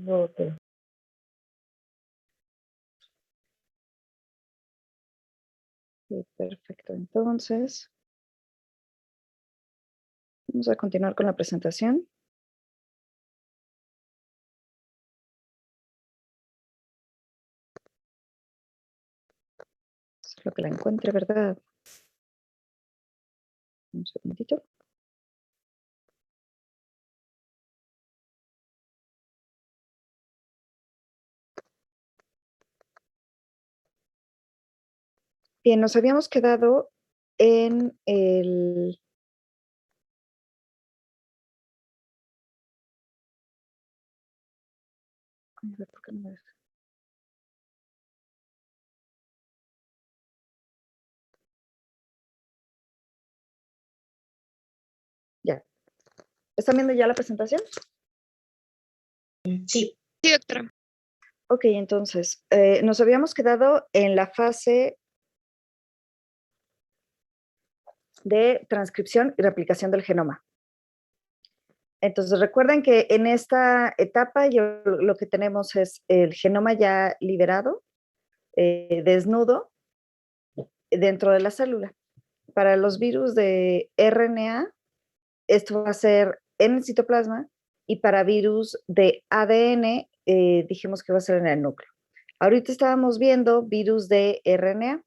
Ok. Sí, perfecto. Entonces, vamos a continuar con la presentación. Es lo que la encuentre, ¿verdad? Un segundito. Bien, nos habíamos quedado en el... A ver, ¿por qué no me deja? Ya. ¿Están viendo ya la presentación? Sí. Sí, doctora. Ok, entonces, nos habíamos quedado en la fase de transcripción y replicación del genoma. Entonces, recuerden que en esta etapa lo que tenemos es el genoma ya liberado, desnudo, dentro de la célula. Para los virus de RNA, esto va a ser en el citoplasma, y para virus de ADN, dijimos que va a ser en el núcleo. Ahorita estábamos viendo virus de RNA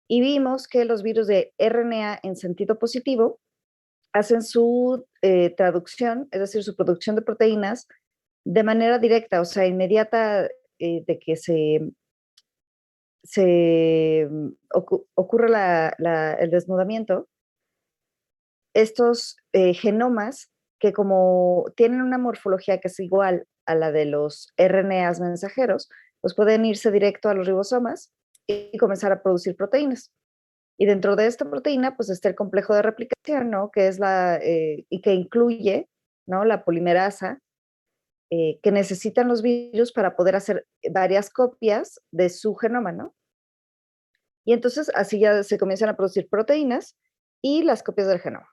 y vimos que los virus de RNA en sentido positivo hacen su traducción, es decir, su producción de proteínas de manera directa, o sea, inmediata, de que ocurre el desnudamiento. Estos genomas, que como tienen una morfología que es igual a la de los RNAs mensajeros, pues pueden irse directo a los ribosomas y comenzar a producir proteínas. Y dentro de esta proteína, pues está el complejo de replicación, ¿no? Que es y que incluye, ¿no? La polimerasa, que necesitan los virus para poder hacer varias copias de su genoma, ¿no? Y entonces así ya se comienzan a producir proteínas y las copias del genoma.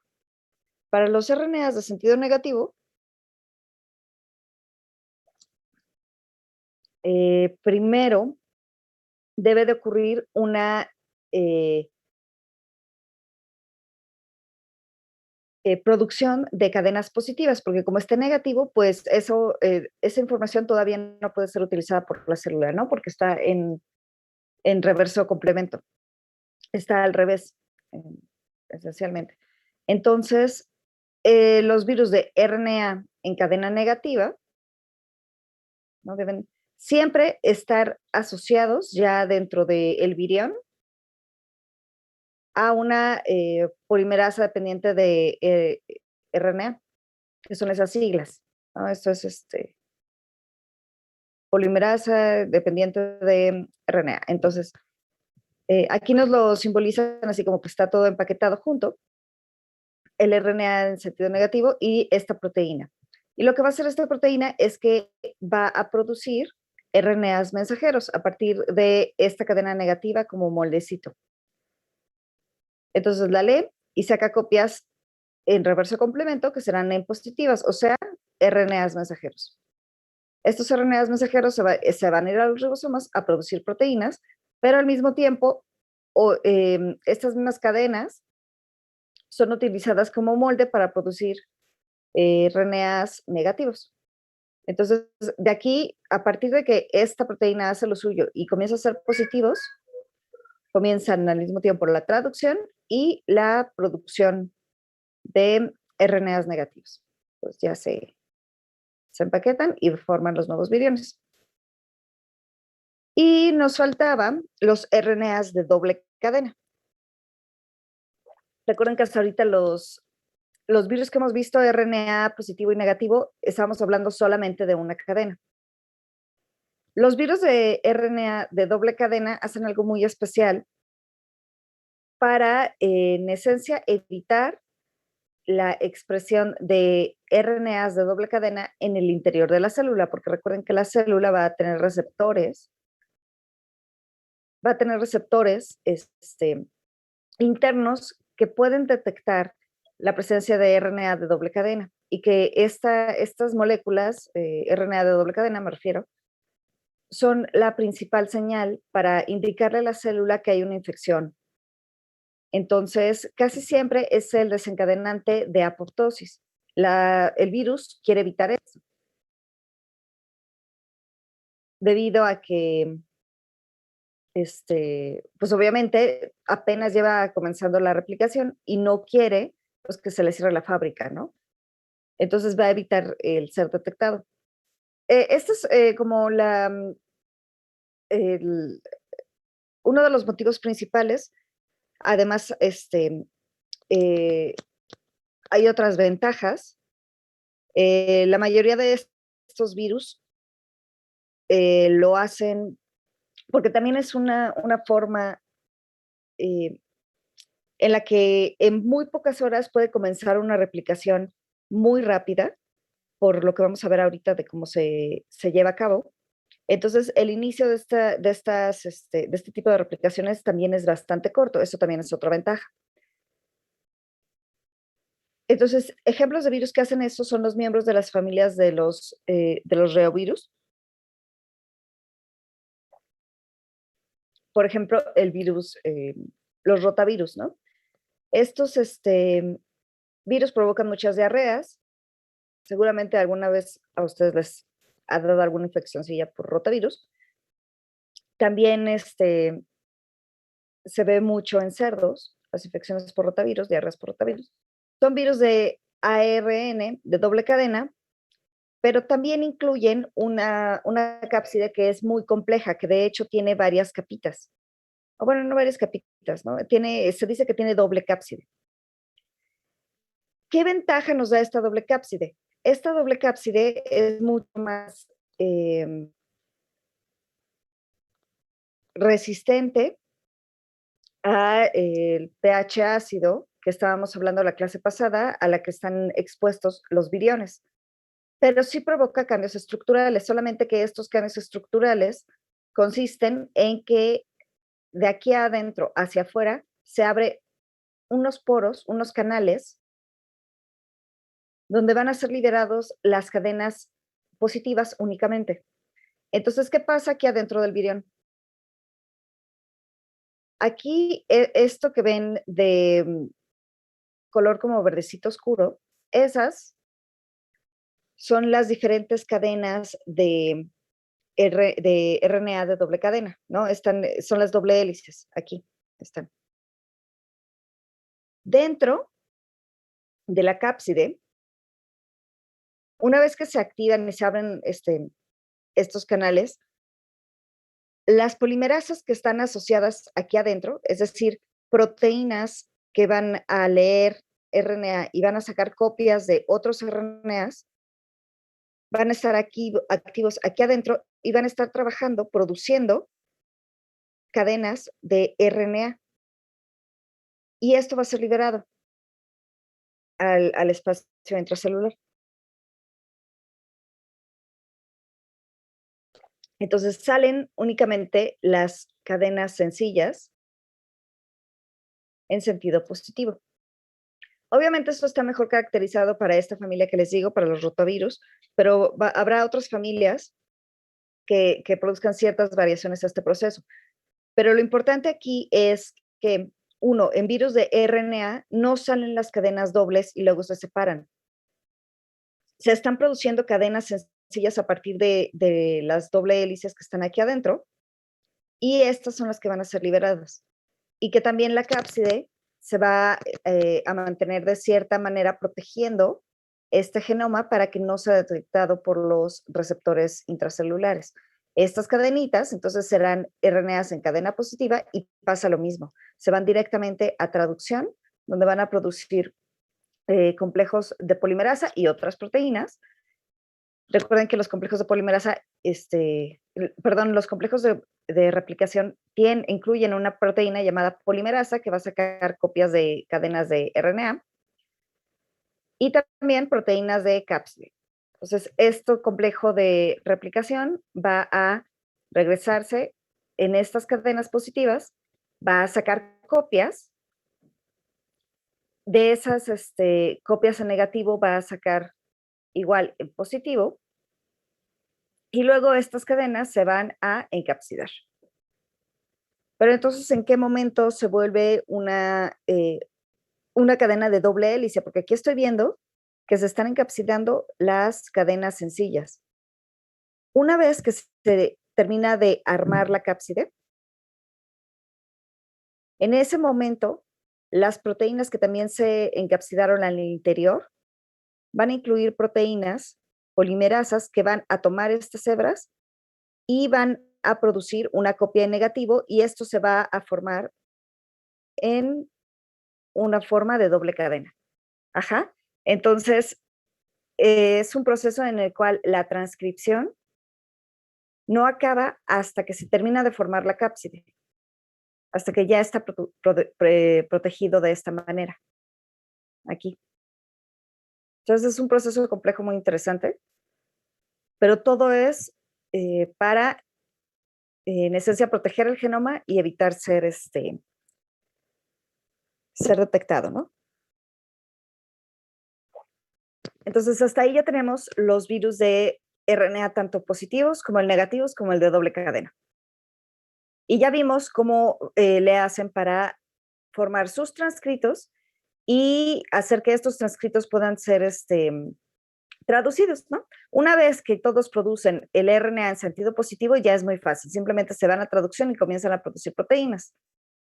Para los RNAs de sentido negativo, primero debe de ocurrir una producción de cadenas positivas, porque como esté negativo, pues esa información todavía no puede ser utilizada por la célula, ¿no? Porque está en reverso complemento. Está al revés, esencialmente. Entonces, los virus de RNA en cadena negativa, ¿no? Deben siempre estar asociados ya dentro del virión a una polimerasa dependiente de RNA, que son esas siglas, ¿no? Esto es polimerasa dependiente de RNA. Entonces, aquí nos lo simbolizan así como que está todo empaquetado junto, el RNA en sentido negativo y esta proteína. Y lo que va a hacer esta proteína es que va a producir RNAs mensajeros a partir de esta cadena negativa como moldecito. Entonces la lee y saca copias en reverso complemento que serán en positivas, o sea, RNAs mensajeros. Estos RNAs mensajeros se van a ir a los ribosomas a producir proteínas, pero al mismo tiempo estas mismas cadenas son utilizadas como molde para producir RNAs negativos. Entonces, de aquí, a partir de que esta proteína hace lo suyo y comienza a ser positivos, comienzan al mismo tiempo la traducción y la producción de RNAs negativos. Pues ya se empaquetan y forman los nuevos viriones. Y nos faltaban los RNAs de doble cadena. Recuerden que hasta ahorita los virus que hemos visto, RNA positivo y negativo, estábamos hablando solamente de una cadena. Los virus de RNA de doble cadena hacen algo muy especial para, en esencia, evitar la expresión de RNAs de doble cadena en el interior de la célula, porque recuerden que la célula va a tener receptores internos que pueden detectar la presencia de RNA de doble cadena. y que estas moléculas, RNA de doble cadena me refiero, son la principal señal para indicarle a la célula que hay una infección. Entonces, casi siempre es el desencadenante de apoptosis. El virus quiere evitar eso, debido a que, pues obviamente apenas lleva comenzando la replicación y no quiere pues, que se le cierre la fábrica, ¿no? Entonces va a evitar el ser detectado. Esto es como el- uno de los motivos principales. Además, eh, hay otras ventajas. La mayoría de estos virus lo hacen porque también es una forma eh, en la que en muy pocas horas puede comenzar una replicación muy rápida, por lo que vamos a ver ahorita de cómo se lleva a cabo. Entonces, el inicio de este tipo de replicaciones también es bastante corto. Eso también es otra ventaja. Entonces, ejemplos de virus que hacen eso son los miembros de las familias de los reovirus. Por ejemplo, el virus, los rotavirus, ¿no? Estos virus provocan muchas diarreas. Seguramente alguna vez a ustedes les ha dado alguna infeccióncilla por rotavirus. También se ve mucho en cerdos, las infecciones por rotavirus, diarreas por rotavirus. Son virus de ARN, de doble cadena, pero también incluyen una cápside que es muy compleja, que de hecho tiene varias capitas. O bueno, no varias capitas, ¿no? Se dice que tiene doble cápside. ¿Qué ventaja nos da esta doble cápside? Esta doble cápside es mucho más resistente al pH ácido que estábamos hablando la clase pasada, a la que están expuestos los viriones. Pero sí provoca cambios estructurales, solamente que estos cambios estructurales consisten en que de aquí adentro hacia afuera se abre unos poros, unos canales, donde van a ser liberados las cadenas positivas únicamente. Entonces, ¿qué pasa aquí adentro del virión? Aquí, esto que ven de color como verdecito oscuro, esas son las diferentes cadenas de RNA de doble cadena, ¿no? Son las doble hélices, aquí están. Dentro de la cápside, una vez que se activan y se abren estos canales, las polimerasas que están asociadas aquí adentro, es decir, proteínas que van a leer RNA y van a sacar copias de otros RNAs, van a estar aquí, activos aquí adentro y van a estar trabajando, produciendo cadenas de RNA. Y esto va a ser liberado al espacio intracelular. Entonces salen únicamente las cadenas sencillas en sentido positivo. Obviamente esto está mejor caracterizado para esta familia que les digo, para los rotavirus, pero habrá otras familias que produzcan ciertas variaciones a este proceso. Pero lo importante aquí es que, uno, en virus de RNA no salen las cadenas dobles y luego se separan. Se están produciendo cadenas sencillas a partir de las doble hélices que están aquí adentro, y estas son las que van a ser liberadas. Y que también la cápside se va a mantener de cierta manera protegiendo este genoma para que no sea detectado por los receptores intracelulares. Estas cadenitas entonces serán RNAs en cadena positiva y pasa lo mismo. Se van directamente a traducción, donde van a producir complejos de polimerasa y otras proteínas. Recuerden que los complejos de polimerasa, perdón, los complejos de replicación incluyen una proteína llamada polimerasa que va a sacar copias de cadenas de RNA y también proteínas de cápside. Entonces, este complejo de replicación va a regresarse en estas cadenas positivas, va a sacar copias de esas copias en negativo, va a sacar igual en positivo, y luego estas cadenas se van a encapsidar. Pero entonces, ¿en qué momento se vuelve una cadena de doble hélice? Porque aquí estoy viendo que se están encapsidando las cadenas sencillas. Una vez que se termina de armar la cápside, en ese momento, las proteínas que también se encapsidaron al interior van a incluir proteínas polimerasas que van a tomar estas hebras y van a producir una copia en negativo, y esto se va a formar en una forma de doble cadena. Ajá. Entonces, es un proceso en el cual la transcripción no acaba hasta que se termina de formar la cápside, hasta que ya está protegido de esta manera, aquí. Entonces, es un proceso complejo muy interesante, pero todo es para, en esencia, proteger el genoma y evitar ser detectado, ¿no? Entonces, hasta ahí ya tenemos los virus de RNA, tanto positivos como el negativos, como el de doble cadena. Y ya vimos cómo le hacen para formar sus transcritos y hacer que estos transcritos puedan ser traducidos, ¿no? Una vez que todos producen el RNA en sentido positivo, ya es muy fácil. Simplemente se van a traducción y comienzan a producir proteínas.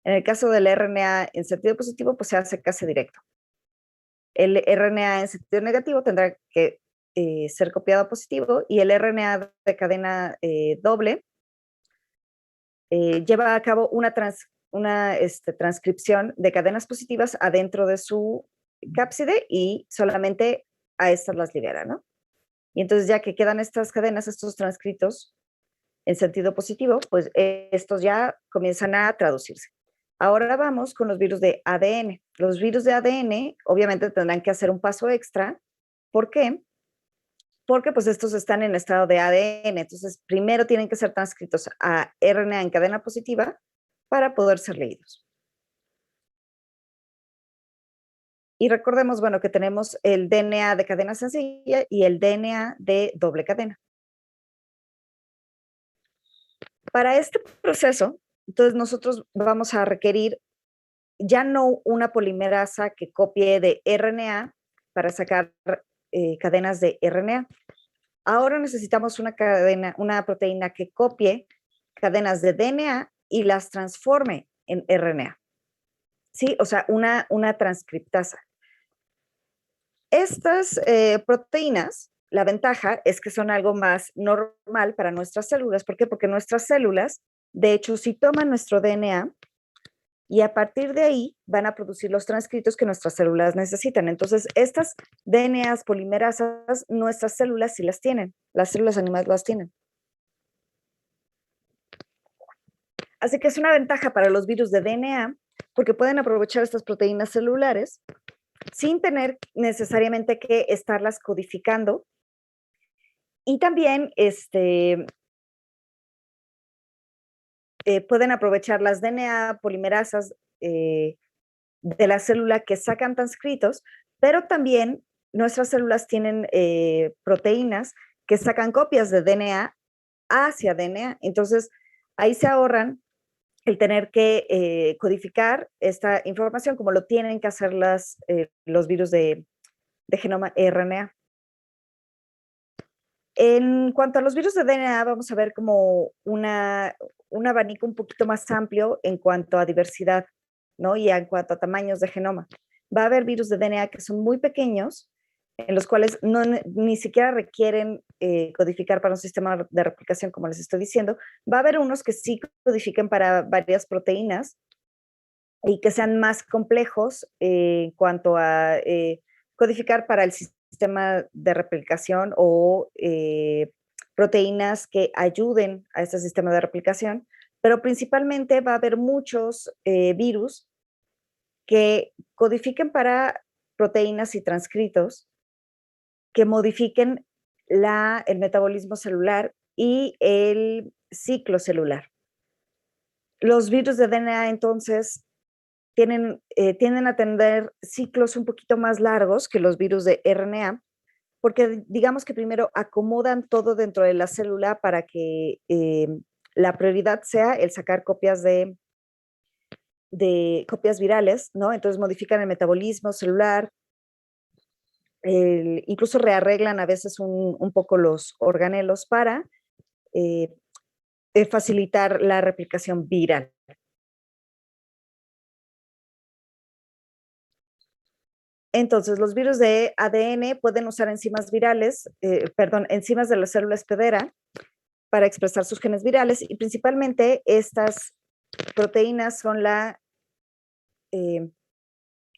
En el caso del RNA en sentido positivo, pues se hace casi directo. El RNA en sentido negativo tendrá que ser copiado a positivo, y el RNA de cadena doble lleva a cabo una transcripción de cadenas positivas adentro de su cápside y solamente a estas las libera, ¿no? Y entonces, ya que quedan estas cadenas, estos transcritos en sentido positivo, pues estos ya comienzan a traducirse. Ahora vamos con los virus de ADN. Los virus de ADN obviamente tendrán que hacer un paso extra. ¿Por qué? Porque pues estos están en estado de ADN. Entonces, primero tienen que ser transcritos a RNA en cadena positiva para poder ser leídos. Y recordemos, bueno, que tenemos el DNA de cadena sencilla y el DNA de doble cadena. Para este proceso, entonces nosotros vamos a requerir ya no una polimerasa que copie de RNA para sacar cadenas de RNA. Ahora necesitamos una proteína que copie cadenas de DNA y las transforme en RNA. ¿Sí? O sea, una transcriptasa. Estas proteínas, la ventaja es que son algo más normal para nuestras células. ¿Por qué? Porque nuestras células, de hecho, si toman nuestro DNA y a partir de ahí van a producir los transcritos que nuestras células necesitan. Entonces, estas DNAs polimerasas, nuestras células sí las tienen, las células animales las tienen. Así que es una ventaja para los virus de DNA porque pueden aprovechar estas proteínas celulares sin tener necesariamente que estarlas codificando. Y también pueden aprovechar las DNA polimerasas de la célula que sacan transcritos, pero también nuestras células tienen proteínas que sacan copias de DNA hacia DNA. Entonces, ahí se ahorran el tener que codificar esta información como lo tienen que hacer los virus de genoma RNA. En cuanto a los virus de DNA, vamos a ver como un abanico un poquito más amplio en cuanto a diversidad, ¿no? Y en cuanto a tamaños de genoma. Va a haber virus de DNA que son muy pequeños, en los cuales ni siquiera requieren codificar para un sistema de replicación, como les estoy diciendo. Va a haber unos que sí codifiquen para varias proteínas y que sean más complejos en cuanto a codificar para el sistema de replicación o proteínas que ayuden a este sistema de replicación, pero principalmente va a haber muchos virus que codifiquen para proteínas y transcritos que modifiquen el metabolismo celular y el ciclo celular. Los virus de DNA, entonces, tienden a tener ciclos un poquito más largos que los virus de RNA, porque digamos que primero acomodan todo dentro de la célula para que la prioridad sea el sacar copias de copias virales, ¿no? Entonces modifican el metabolismo celular, incluso rearreglan a veces un poco los organelos para eh, facilitar la replicación viral. Entonces, los virus de ADN pueden usar enzimas virales, enzimas de la célula hospedera para expresar sus genes virales y principalmente estas proteínas son la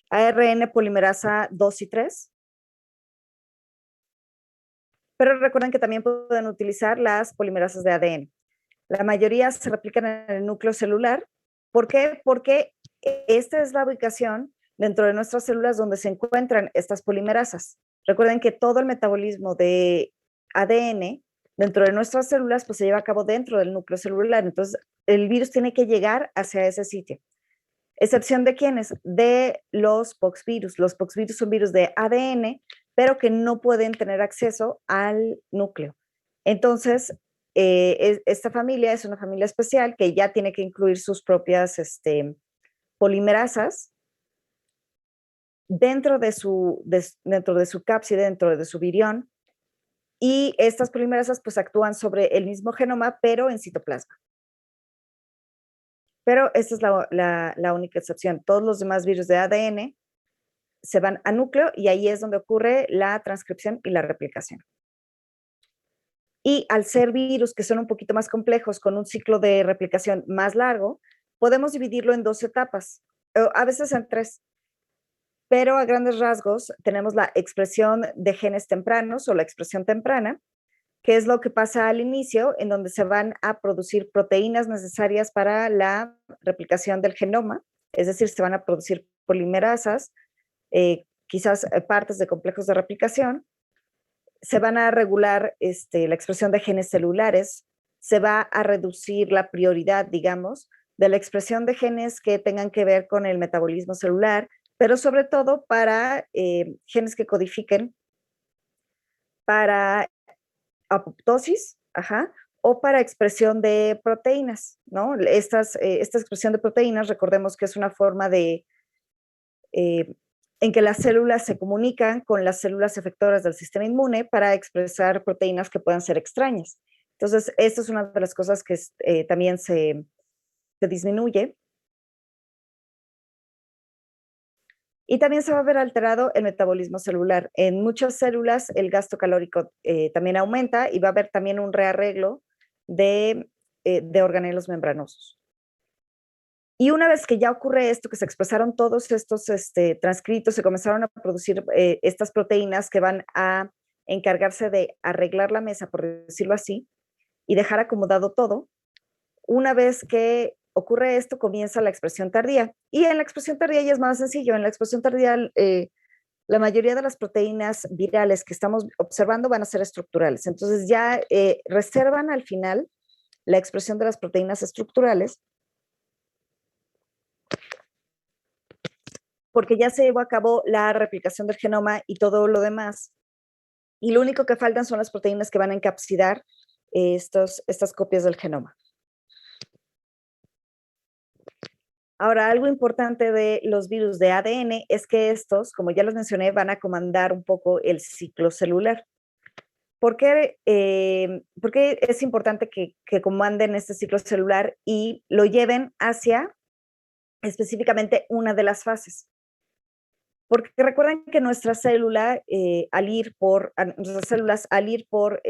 ARN polimerasa 2 y 3, pero recuerden que también pueden utilizar las polimerasas de ADN. La mayoría se replican en el núcleo celular. ¿Por qué? Porque esta es la ubicación dentro de nuestras células donde se encuentran estas polimerasas. Recuerden que todo el metabolismo de ADN dentro de nuestras células pues se lleva a cabo dentro del núcleo celular. Entonces, el virus tiene que llegar hacia ese sitio. ¿Excepción de quiénes? De los poxvirus. Los poxvirus son virus de ADN, pero que no pueden tener acceso al núcleo. Entonces, esta familia es una familia especial que ya tiene que incluir sus propias polimerasas dentro de su cápside, dentro de su virión, y estas polimerasas pues actúan sobre el mismo genoma, pero en citoplasma. Pero esta es la única excepción. Todos los demás virus de ADN se van a núcleo y ahí es donde ocurre la transcripción y la replicación. Y al ser virus que son un poquito más complejos, con un ciclo de replicación más largo, podemos dividirlo en 2 etapas, a veces en 3. Pero a grandes rasgos tenemos la expresión de genes tempranos o la expresión temprana, que es lo que pasa al inicio, en donde se van a producir proteínas necesarias para la replicación del genoma, es decir, se van a producir polimerasas, quizás partes de complejos de replicación, se van a regular la expresión de genes celulares, se va a reducir la prioridad, digamos, de la expresión de genes que tengan que ver con el metabolismo celular, pero sobre todo para genes que codifiquen para apoptosis, ajá, o para expresión de proteínas, ¿no? Esta expresión de proteínas, recordemos que es una forma en que las células se comunican con las células efectoras del sistema inmune para expresar proteínas que puedan ser extrañas. Entonces, esta es una de las cosas que también se disminuye. Y también se va a ver alterado el metabolismo celular. En muchas células el gasto calórico también aumenta y va a haber también un rearreglo de organelos membranosos. Y una vez que ya ocurre esto, que se expresaron todos estos transcritos, se comenzaron a producir estas proteínas que van a encargarse de arreglar la mesa, por decirlo así, y dejar acomodado todo. Una vez que ocurre esto, comienza la expresión tardía. Y en la expresión tardía ya es más sencillo. En la expresión tardía, la mayoría de las proteínas virales que estamos observando van a ser estructurales. Entonces ya reservan al final la expresión de las proteínas estructurales porque ya se llevó a cabo la replicación del genoma y todo lo demás. Y lo único que faltan son las proteínas que van a encapsidar estas copias del genoma. Ahora, algo importante de los virus de ADN es que estos, como ya los mencioné, van a comandar un poco el ciclo celular. ¿Por qué es importante que comanden este ciclo celular y lo lleven hacia específicamente una de las fases? Porque recuerden que nuestra célula, nuestras células al ir por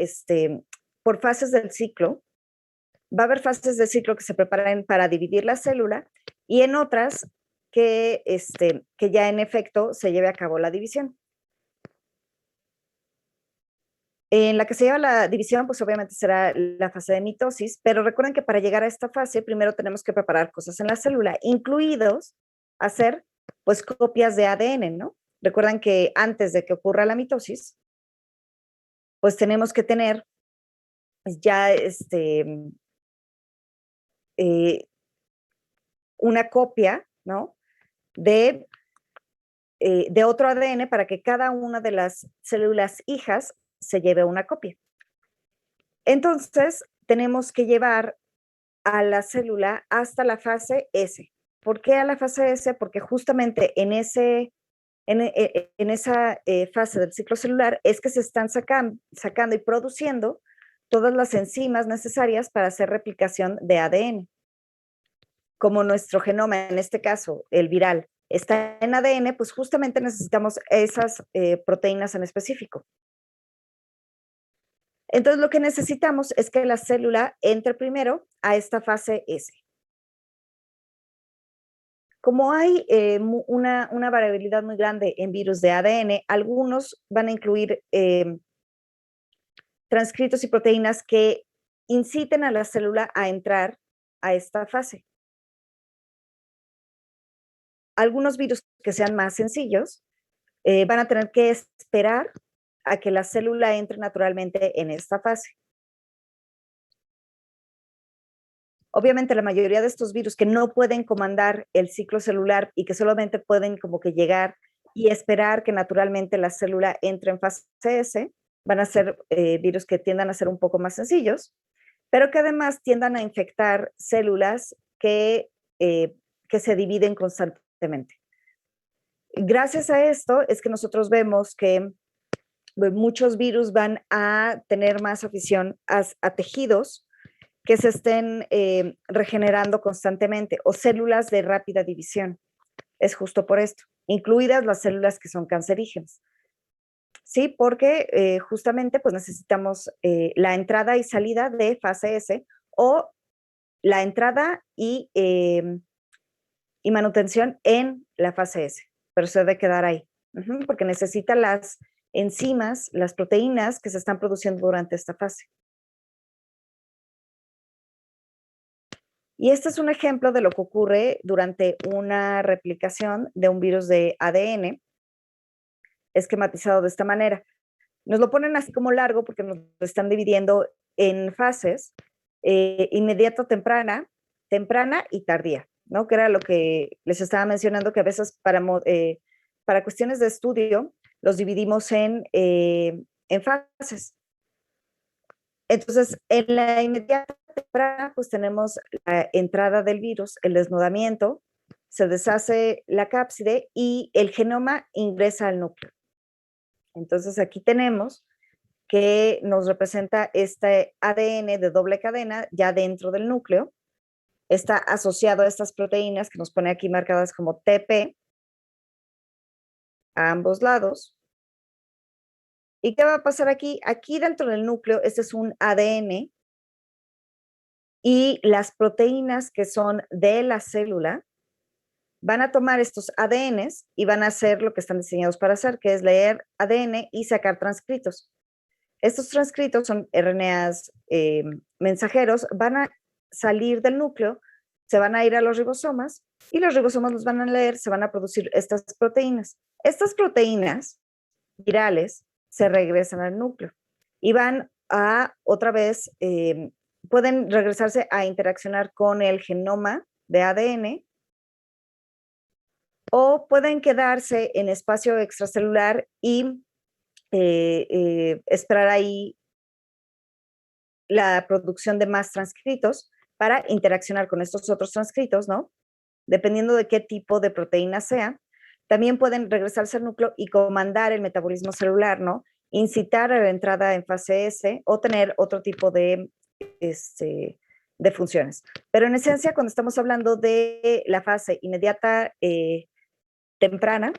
fases del ciclo, va a haber fases del ciclo que se preparan para dividir la célula y en otras que ya en efecto se lleve a cabo la división. En la que se lleva la división, pues obviamente será la fase de mitosis, pero recuerden que para llegar a esta fase, primero tenemos que preparar cosas en la célula, incluidos hacer pues copias de ADN, ¿no? Recuerden que antes de que ocurra la mitosis, pues tenemos que tener ya una copia, ¿no? De de otro ADN para que cada una de las células hijas se lleve una copia. Entonces, tenemos que llevar a la célula hasta la fase S. ¿Por qué a la fase S? Porque justamente en esa fase del ciclo celular es que se están sacando y produciendo todas las enzimas necesarias para hacer replicación de ADN. Como nuestro genoma, en este caso, el viral, está en ADN, pues justamente necesitamos esas proteínas en específico. Entonces, lo que necesitamos es que la célula entre primero a esta fase S. Como hay una variabilidad muy grande en virus de ADN, algunos van a incluir transcritos y proteínas que inciten a la célula a entrar a esta fase. Algunos virus que sean más sencillos van a tener que esperar a que la célula entre naturalmente en esta fase. Obviamente la mayoría de estos virus que no pueden comandar el ciclo celular y que solamente pueden como que llegar y esperar que naturalmente la célula entre en fase S, van a ser virus que tiendan a ser un poco más sencillos, pero que además tiendan a infectar células que se dividen constantemente. Gracias a esto es que nosotros vemos que muchos virus van a tener más afición a tejidos que se estén regenerando constantemente o células de rápida división. Es justo por esto, incluidas las células que son cancerígenas. Sí, porque justamente pues necesitamos la entrada y salida de fase S o la entrada y manutención en la fase S, pero se debe quedar ahí, porque necesita las enzimas, las proteínas que se están produciendo durante esta fase. Y este es un ejemplo de lo que ocurre durante una replicación de un virus de ADN, esquematizado de esta manera. Nos lo ponen así como largo porque nos lo están dividiendo en fases, inmediata, temprana y tardía, ¿no? Que era lo que les estaba mencionando, que a veces para cuestiones de estudio los dividimos en fases. Entonces, en la inmediata temprana, pues tenemos la entrada del virus, el desnudamiento, se deshace la cápside y el genoma ingresa al núcleo. Entonces, aquí tenemos que nos representa este ADN de doble cadena ya dentro del núcleo. Está asociado a estas proteínas que nos pone aquí marcadas como TP a ambos lados. ¿Y qué va a pasar aquí? Aquí dentro del núcleo, este es un ADN y las proteínas que son de la célula van a tomar estos ADNs y van a hacer lo que están diseñados para hacer, que es leer ADN y sacar transcritos. Estos transcritos son RNAs mensajeros, van a salir del núcleo, se van a ir a los ribosomas y los ribosomas los van a leer, se van a producir estas proteínas. Estas proteínas virales se regresan al núcleo y van a otra vez, pueden regresarse a interaccionar con el genoma de ADN o pueden quedarse en espacio extracelular y esperar ahí la producción de más transcritos para interaccionar con estos otros transcritos, ¿no? Dependiendo de qué tipo de proteína sea. También pueden regresarse al núcleo y comandar el metabolismo celular, ¿no? Incitar a la entrada en fase S o tener otro tipo de funciones. Pero en esencia, cuando estamos hablando de la fase inmediata temprana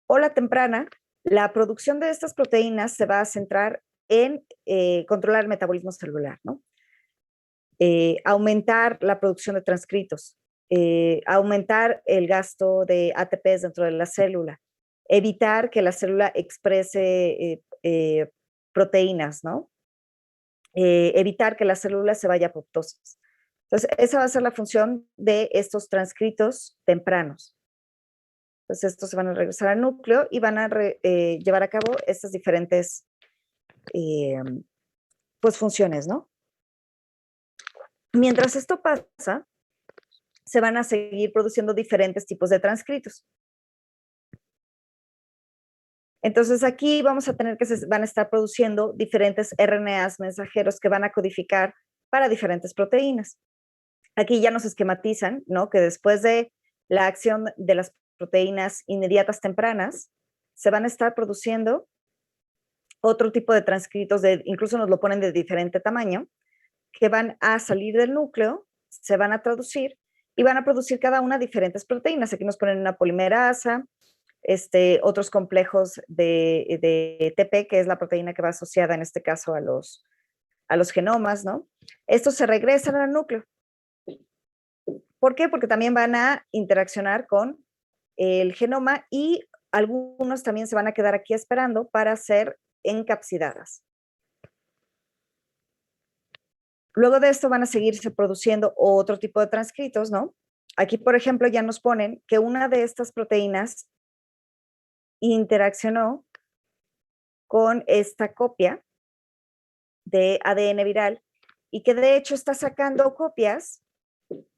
o la temprana, la producción de estas proteínas se va a centrar en controlar el metabolismo celular, ¿no? Aumentar la producción de transcritos, aumentar el gasto de ATPs dentro de la célula, evitar que la célula exprese proteínas, ¿no? Evitar que la célula se vaya a apoptosis. Entonces, esa va a ser la función de estos transcritos tempranos. Entonces, estos se van a regresar al núcleo y van a llevar a cabo estas diferentes pues, funciones, ¿no? Mientras esto pasa, se van a seguir produciendo diferentes tipos de transcritos. Entonces aquí vamos a tener que se van a estar produciendo diferentes RNAs mensajeros que van a codificar para diferentes proteínas. Aquí ya nos esquematizan, ¿no? Que después de la acción de las proteínas inmediatas tempranas, se van a estar produciendo otro tipo de transcritos, incluso nos lo ponen de diferente tamaño, que van a salir del núcleo, se van a traducir y van a producir cada una diferentes proteínas. Aquí nos ponen una polimerasa, otros complejos de TP, que es la proteína que va asociada en este caso a los genomas, ¿no? Estos se regresan al núcleo. ¿Por qué? Porque también van a interaccionar con el genoma y algunos también se van a quedar aquí esperando para ser encapsidadas. Luego de esto van a seguirse produciendo otro tipo de transcritos, ¿no? Aquí, por ejemplo, ya nos ponen que una de estas proteínas interaccionó con esta copia de ADN viral y que de hecho está sacando copias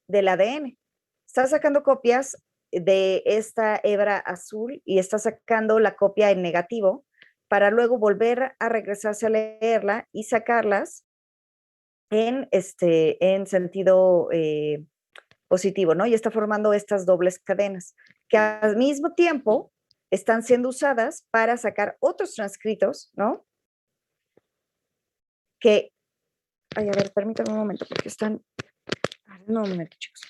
del ADN. Está sacando copias de esta hebra azul y está sacando la copia en negativo para luego volver a regresarse a leerla y sacarlas en sentido positivo, ¿no? Y está formando estas dobles cadenas que al mismo tiempo están siendo usadas para sacar otros transcritos, ¿no? Que, ay, a ver, permítanme un momento porque están, no, un momento, chicos.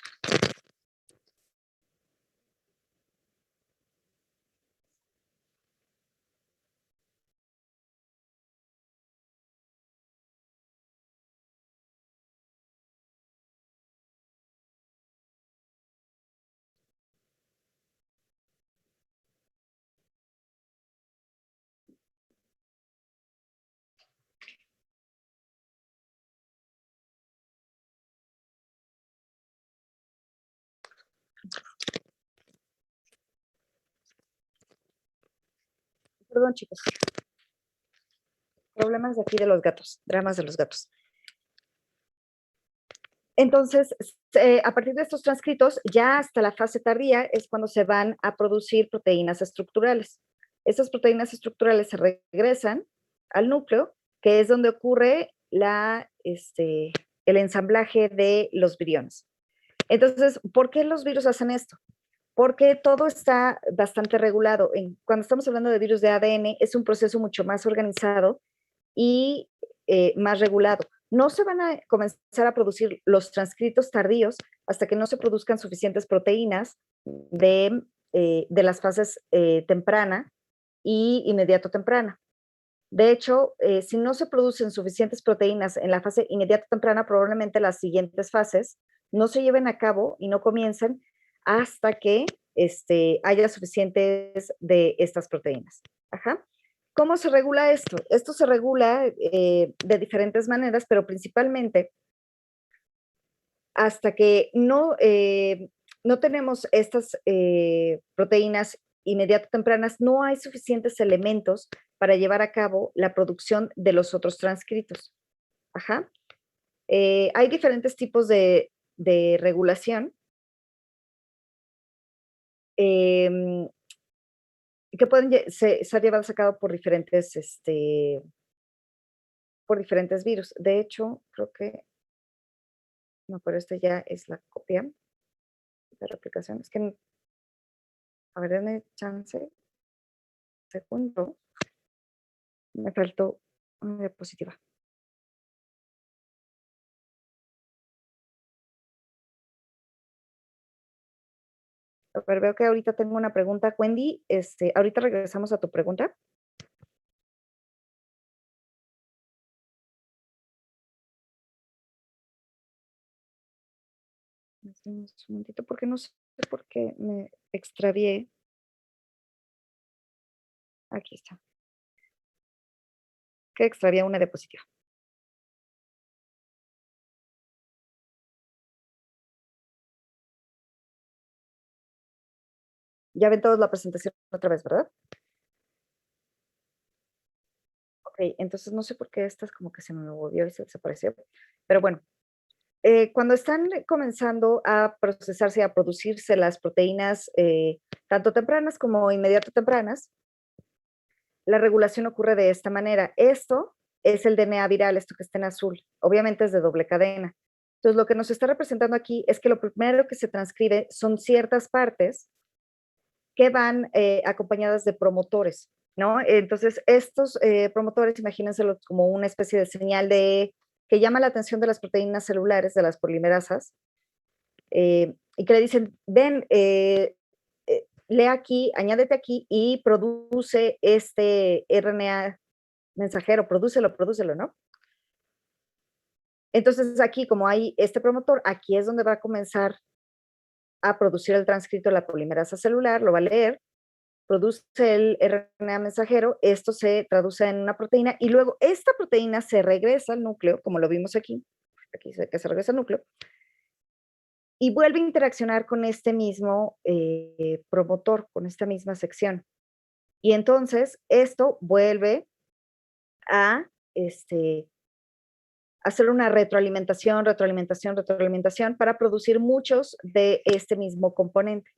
Perdón, chicos. Problemas de aquí de los gatos, dramas de los gatos. Entonces, a partir de estos transcritos, ya hasta la fase tardía es cuando se van a producir proteínas estructurales. Estas proteínas estructurales se regresan al núcleo, que es donde ocurre el ensamblaje de los viriones. Entonces, ¿por qué los virus hacen esto? Porque todo está bastante regulado. Cuando estamos hablando de virus de ADN, es un proceso mucho más organizado y más regulado. No se van a comenzar a producir los transcritos tardíos hasta que no se produzcan suficientes proteínas de las fases temprana y inmediato temprana. De hecho, si no se producen suficientes proteínas en la fase inmediato temprana, probablemente las siguientes fases no se lleven a cabo y no comiencen hasta que haya suficientes de estas proteínas. Ajá. ¿Cómo se regula esto? Esto se regula de diferentes maneras, pero principalmente hasta que no tenemos estas proteínas inmediato tempranas, no hay suficientes elementos para llevar a cabo la producción de los otros transcritos. Ajá. Hay diferentes tipos de regulación que pueden ser llevados a cabo por diferentes virus. De hecho, creo que, no, pero este ya es la copia de replicación. Es que, a ver, denme chance, segundo, me faltó una diapositiva. A ver, veo que ahorita tengo una pregunta, Wendy. Ahorita regresamos a tu pregunta. Un momentito, porque no sé por qué me extravié. Aquí está. Que extravié una diapositiva. Ya ven todos la presentación otra vez, ¿verdad? Ok, entonces no sé por qué esta es como que se me movió y se desapareció. Pero bueno, cuando están comenzando a procesarse, a producirse las proteínas, tanto tempranas como inmediato tempranas, la regulación ocurre de esta manera. Esto es el DNA viral, esto que está en azul. Obviamente es de doble cadena. Entonces, lo que nos está representando aquí es que lo primero que se transcribe son ciertas partes que van acompañadas de promotores, ¿no? Entonces, estos promotores, imagínenselos como una especie de señal que llama la atención de las proteínas celulares, de las polimerasas, y que le dicen, ven, lee aquí, añádete aquí y produce este RNA mensajero, prodúcelo, ¿no? Entonces aquí, como hay este promotor, aquí es donde va a comenzar a producir el transcrito de la polimerasa celular, lo va a leer, produce el RNA mensajero, esto se traduce en una proteína y luego esta proteína se regresa al núcleo, como lo vimos aquí dice que se regresa al núcleo, y vuelve a interaccionar con este mismo promotor, con esta misma sección. Y entonces esto vuelve a hacer una retroalimentación para producir muchos de este mismo componente,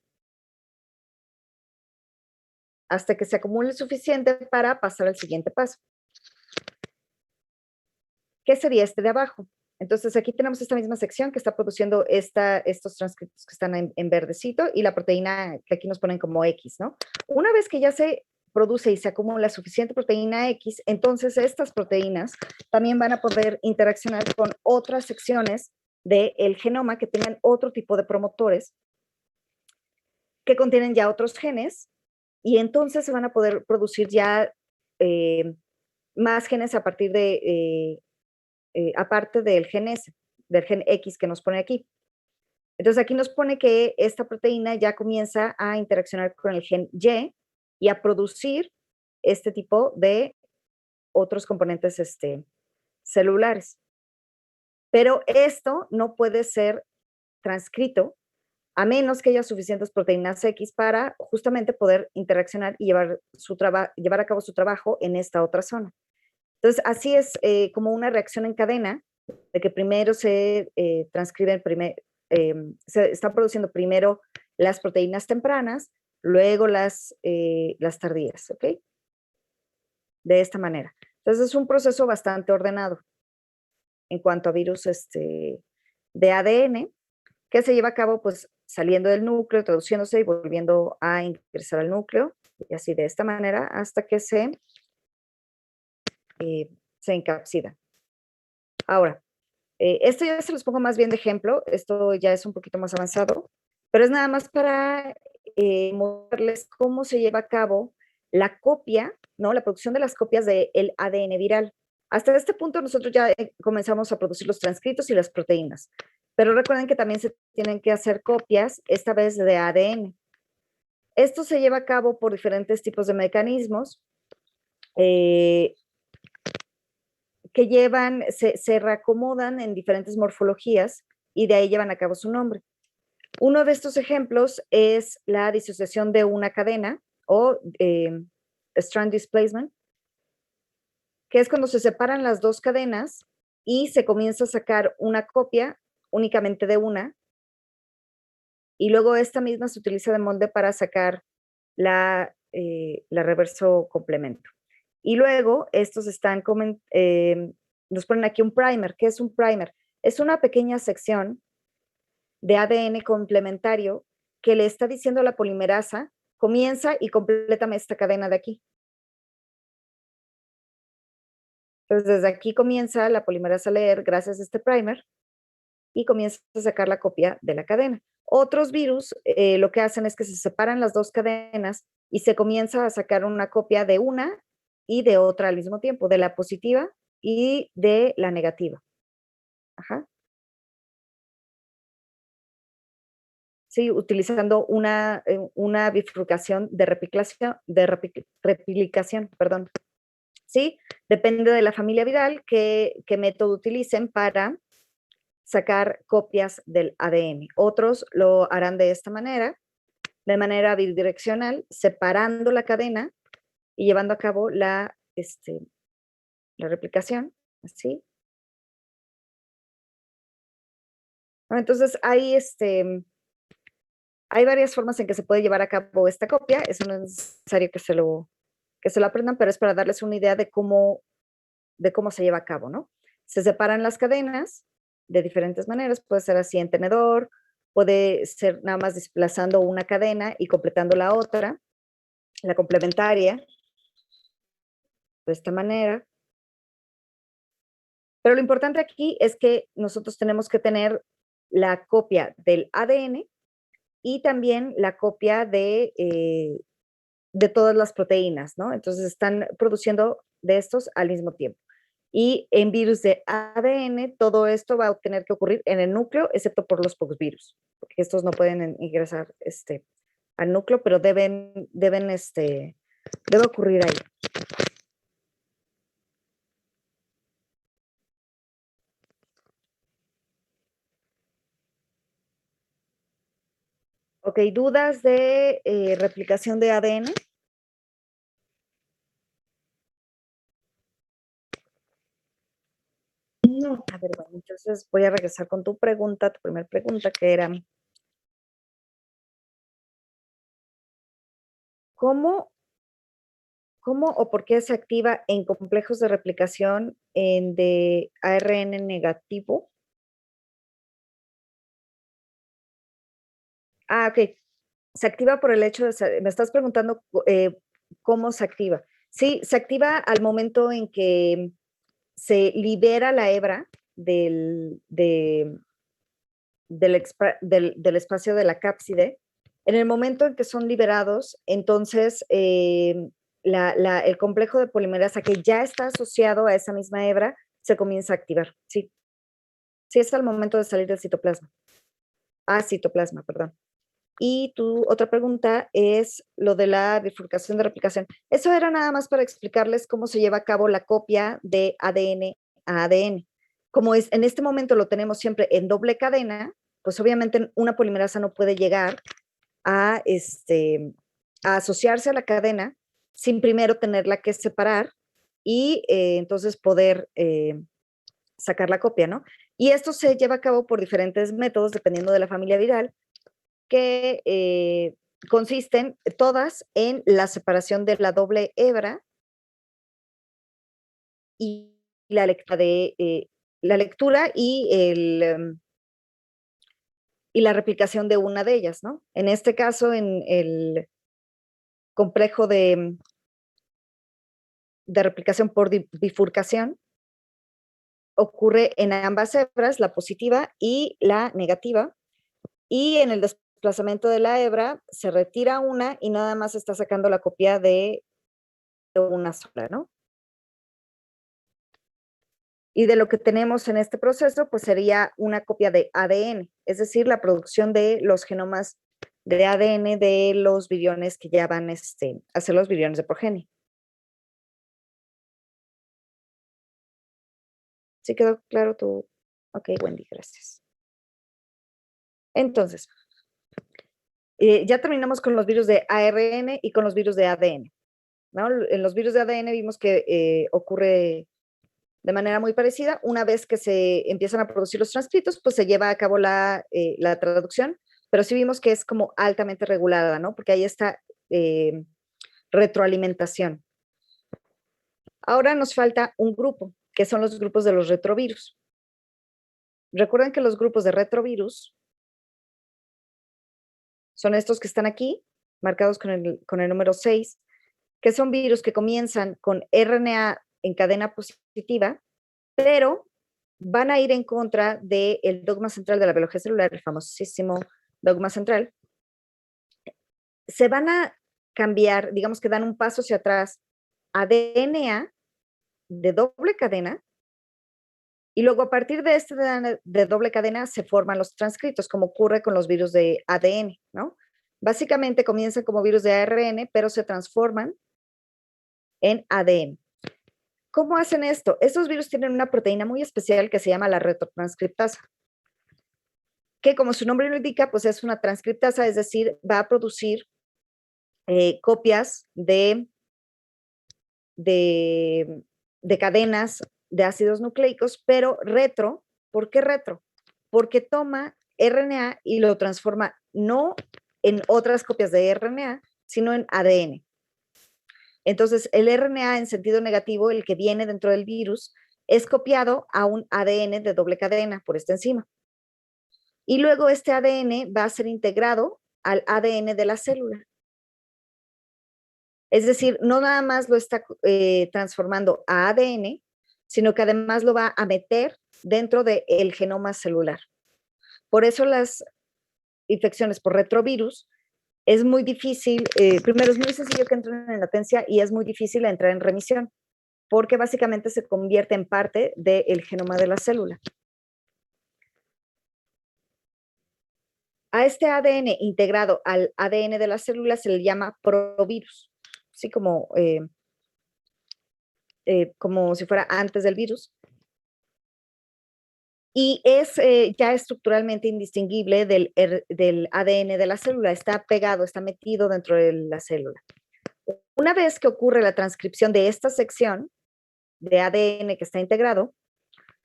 hasta que se acumule suficiente para pasar al siguiente paso. ¿Qué sería este de abajo? Entonces aquí tenemos esta misma sección que está produciendo estos transcriptos que están en verdecito y la proteína que aquí nos ponen como X, ¿no? Una vez que ya se produce y se acumula suficiente proteína X, entonces estas proteínas también van a poder interaccionar con otras secciones del genoma que tengan otro tipo de promotores que contienen ya otros genes y entonces se van a poder producir ya más genes a partir de aparte del gen S, del gen X que nos pone aquí. Entonces aquí nos pone que esta proteína ya comienza a interaccionar con el gen y a producir este tipo de otros componentes celulares. Pero esto no puede ser transcrito a menos que haya suficientes proteínas X para justamente poder interaccionar y llevar a cabo su trabajo en esta otra zona. Entonces, así es como una reacción en cadena, de que primero se transcriben, se están produciendo primero las proteínas tempranas, luego las tardías, ¿ok? De esta manera. Entonces, es un proceso bastante ordenado en cuanto a virus de ADN, que se lleva a cabo pues saliendo del núcleo, traduciéndose y volviendo a ingresar al núcleo, y así de esta manera hasta que se encapsida. Ahora, esto ya se los pongo más bien de ejemplo, esto ya es un poquito más avanzado, pero es nada más para mostrarles cómo se lleva a cabo la copia, ¿no? La producción de las copias del ADN viral. Hasta este punto nosotros ya comenzamos a producir los transcritos y las proteínas, pero recuerden que también se tienen que hacer copias, esta vez de ADN. Esto se lleva a cabo por diferentes tipos de mecanismos. Que se reacomodan en diferentes morfologías y de ahí llevan a cabo su nombre. Uno de estos ejemplos es la disociación de una cadena o strand displacement, que es cuando se separan las dos cadenas y se comienza a sacar una copia únicamente de una, y luego esta misma se utiliza de molde para sacar la reverso complemento. Y luego estos nos ponen aquí un primer. ¿Qué es un primer? Es una pequeña sección de ADN complementario que le está diciendo a la polimerasa, comienza y complétame esta cadena de aquí. Entonces, desde aquí comienza la polimerasa a leer gracias a este primer y comienza a sacar la copia de la cadena. Otros virus lo que hacen es que se separan las dos cadenas y se comienza a sacar una copia de una y de otra al mismo tiempo, de la positiva y de la negativa. Ajá. Sí, utilizando una bifurcación replicación, perdón. Sí, depende de la familia viral qué método utilicen para sacar copias del ADN. Otros lo harán de esta manera, de manera bidireccional, separando la cadena y llevando a cabo la replicación, así. Bueno, entonces, hay varias formas en que se puede llevar a cabo esta copia, eso no es necesario que que se lo aprendan, pero es para darles una idea de cómo se lleva a cabo, ¿no? Se separan las cadenas de diferentes maneras, puede ser así en tenedor, puede ser nada más desplazando una cadena y completando la otra, la complementaria, de esta manera. Pero lo importante aquí es que nosotros tenemos que tener la copia del ADN y también la copia de todas las proteínas, ¿no? Entonces están produciendo de estos al mismo tiempo. Y en virus de ADN, todo esto va a tener que ocurrir en el núcleo, excepto por los virus, porque estos no pueden ingresar al núcleo, pero debe ocurrir ahí. Ok, ¿dudas de replicación de ADN? No. A ver, bueno, entonces voy a regresar con tu pregunta, tu primera pregunta, que era, ¿cómo o por qué se activa en complejos de replicación de ARN negativo? Ah, ok. Se activa por el hecho de, me estás preguntando cómo se activa. Sí, se activa al momento en que se libera la hebra del espacio de la cápside. En el momento en que son liberados, entonces el complejo de polimerasa que ya está asociado a esa misma hebra se comienza a activar. Sí, sí es al momento de salir del citoplasma. Citoplasma, perdón. Y tu otra pregunta es lo de la bifurcación de replicación. Eso era nada más para explicarles cómo se lleva a cabo la copia de ADN a ADN. Como es, en este momento lo tenemos siempre en doble cadena, pues obviamente una polimerasa no puede llegar a, a asociarse a la cadena sin primero tenerla que separar y entonces poder sacar la copia, ¿no? Y esto se lleva a cabo por diferentes métodos dependiendo de la familia viral, que consisten todas en la separación de la doble hebra y la lectura y la replicación de una de ellas, ¿no? En este caso, en el complejo de replicación por bifurcación, ocurre en ambas hebras, la positiva y la negativa, y en el desplazamiento de la hebra se retira una y nada más está sacando la copia de una sola, ¿no? Y de lo que tenemos en este proceso, pues sería una copia de ADN, es decir, la producción de los genomas de ADN de los viriones que ya van a ser los viriones de progenie. ¿Sí quedó claro tu? Ok, Wendy, gracias. Entonces, ya terminamos con los virus de ARN y con los virus de ADN, ¿no? En los virus de ADN vimos que ocurre de manera muy parecida. Una vez que se empiezan a producir los transcritos, pues se lleva a cabo la traducción, pero sí vimos que es como altamente regulada, ¿no? Porque hay esta retroalimentación. Ahora nos falta un grupo, que son los grupos de los retrovirus. Recuerden que los grupos de retrovirus son estos que están aquí, marcados con el número 6, que son virus que comienzan con RNA en cadena positiva, pero van a ir en contra del dogma central de la biología celular, el famosísimo dogma central. Se van a cambiar, digamos que dan un paso hacia atrás a DNA de doble cadena, y luego a partir de este de doble cadena se forman los transcritos, como ocurre con los virus de ADN, ¿no? Básicamente comienzan como virus de ARN, pero se transforman en ADN. ¿Cómo hacen esto? Estos virus tienen una proteína muy especial que se llama la retrotranscriptasa, que como su nombre lo indica, pues es una transcriptasa, es decir, va a producir copias de cadenas de ácidos nucleicos, pero retro. ¿Por qué retro? Porque toma RNA y lo transforma no en otras copias de RNA, sino en ADN. Entonces, el RNA en sentido negativo, el que viene dentro del virus, es copiado a un ADN de doble cadena por esta enzima. Y luego este ADN va a ser integrado al ADN de la célula. Es decir, no nada más lo está transformando a ADN, sino que además lo va a meter dentro del genoma celular. Por eso las infecciones por retrovirus es muy difícil, primero es muy sencillo que entren en latencia y es muy difícil entrar en remisión, porque básicamente se convierte en parte del genoma de la célula. A este ADN integrado al ADN de la célula se le llama provirus, así como si fuera antes del virus. Y es ya estructuralmente indistinguible del ADN de la célula, está pegado, está metido dentro de la célula. Una vez que ocurre la transcripción de esta sección de ADN que está integrado,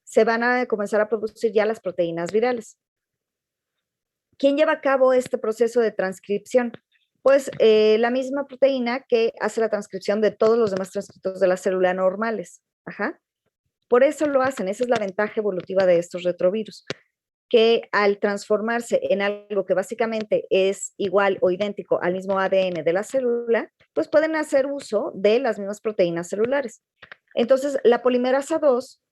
se van a comenzar a producir ya las proteínas virales. ¿Quién lleva a cabo este proceso de transcripción? Pues la misma proteína que hace la transcripción de todos los demás transcriptos de la célula normales. Ajá. Por eso lo hacen, esa es la ventaja evolutiva de estos retrovirus, que al transformarse en algo que básicamente es igual o idéntico al mismo ADN de la célula, pues pueden hacer uso de las mismas proteínas celulares. Entonces, la polimerasa 2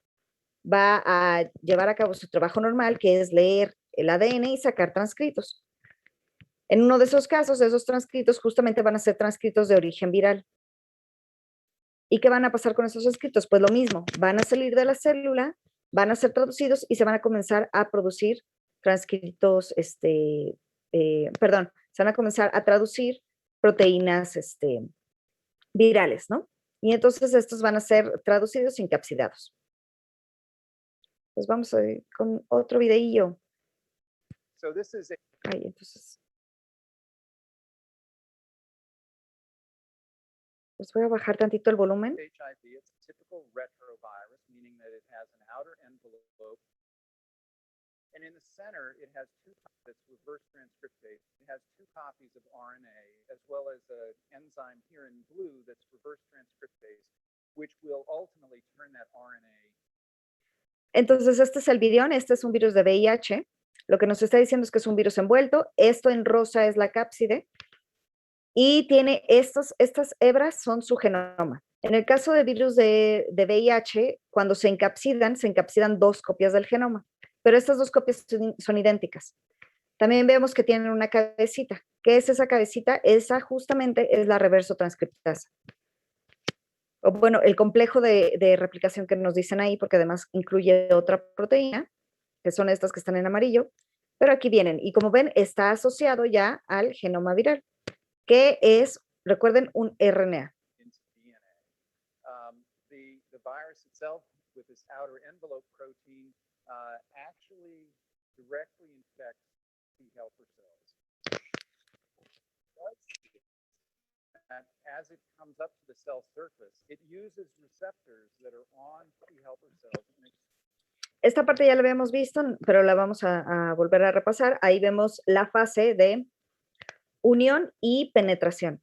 va a llevar a cabo su trabajo normal, que es leer el ADN y sacar transcritos. En uno de esos casos, esos transcritos justamente van a ser transcritos de origen viral. ¿Y qué van a pasar con esos transcritos? Pues lo mismo, van a salir de la célula, van a ser traducidos y se van a comenzar a producir transcritos, se van a comenzar a traducir proteínas virales, ¿no? Y entonces estos van a ser traducidos y encapsidados. Pues vamos a ver con otro videillo. Ay, entonces. Les voy a bajar tantito el volumen. HIV, it's a typical retrovirus, meaning that it has an outer envelope, and in the center, it has two copies. It's reverse transcriptase. It has two copies of RNA, as well as an enzyme here in blue that's reverse transcriptase, which will ultimately turn that RNA. Entonces, este es el virión, este es un virus de VIH. Lo que nos está diciendo es que es un virus envuelto. Esto en rosa es la cápside. Y tiene estas hebras son su genoma. En el caso de virus de VIH, cuando se encapsidan dos copias del genoma, pero estas dos copias son idénticas. También vemos que tienen una cabecita. ¿Qué es esa cabecita? Esa justamente es la reverso transcriptasa. O bueno, el complejo de replicación que nos dicen ahí, porque además incluye otra proteína, que son estas que están en amarillo, pero aquí vienen. Y como ven, está asociado ya al genoma viral, que es, recuerden, un RNA. The virus itself, with this outer envelope protein, actually directly infects T helper cells. And as it comes up to the cell surface, it uses receptors that are on T helper cells. Esta parte ya la habíamos visto, pero la vamos a volver a repasar. Ahí vemos la fase de unión y penetración.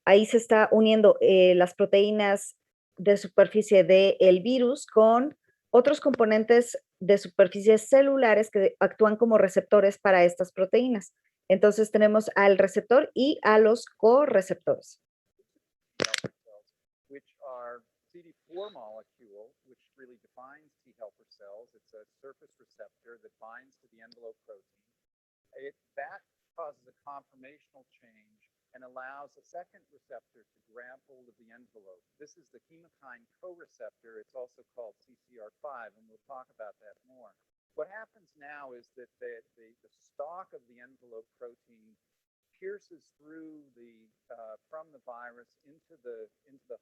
Ahí se está uniendo las proteínas de superficie del virus con otros componentes de superficies celulares que actúan como receptores para estas proteínas. Entonces tenemos al receptor y a los correceptores. Which are CD4 molecule, which really defines T helper cells. It's a surface receptor that binds to the envelope protein. That causes a conformational change and allows a second receptor to grab hold of the envelope. This is the chemokine co-receptor. It's also called CCR5, and we'll talk about that more. What happens now is that the stalk of the envelope protein pierces through from the virus into the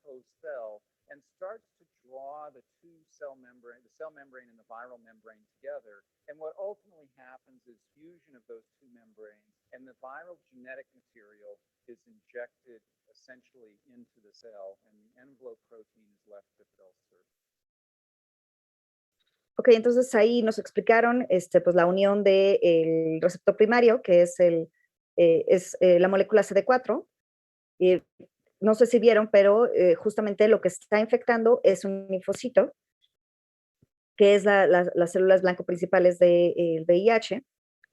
host cell and starts to draw the cell membrane and the viral membrane together. And what ultimately happens is fusion of those two membranes, and the viral genetic material is injected essentially into the cell, and the envelope protein is left to cell surface. Ok, entonces ahí nos explicaron pues la unión del receptor primario, que es la molécula CD4, no sé si vieron, pero justamente lo que está infectando es un linfocito, que es las células blanco principales del VIH,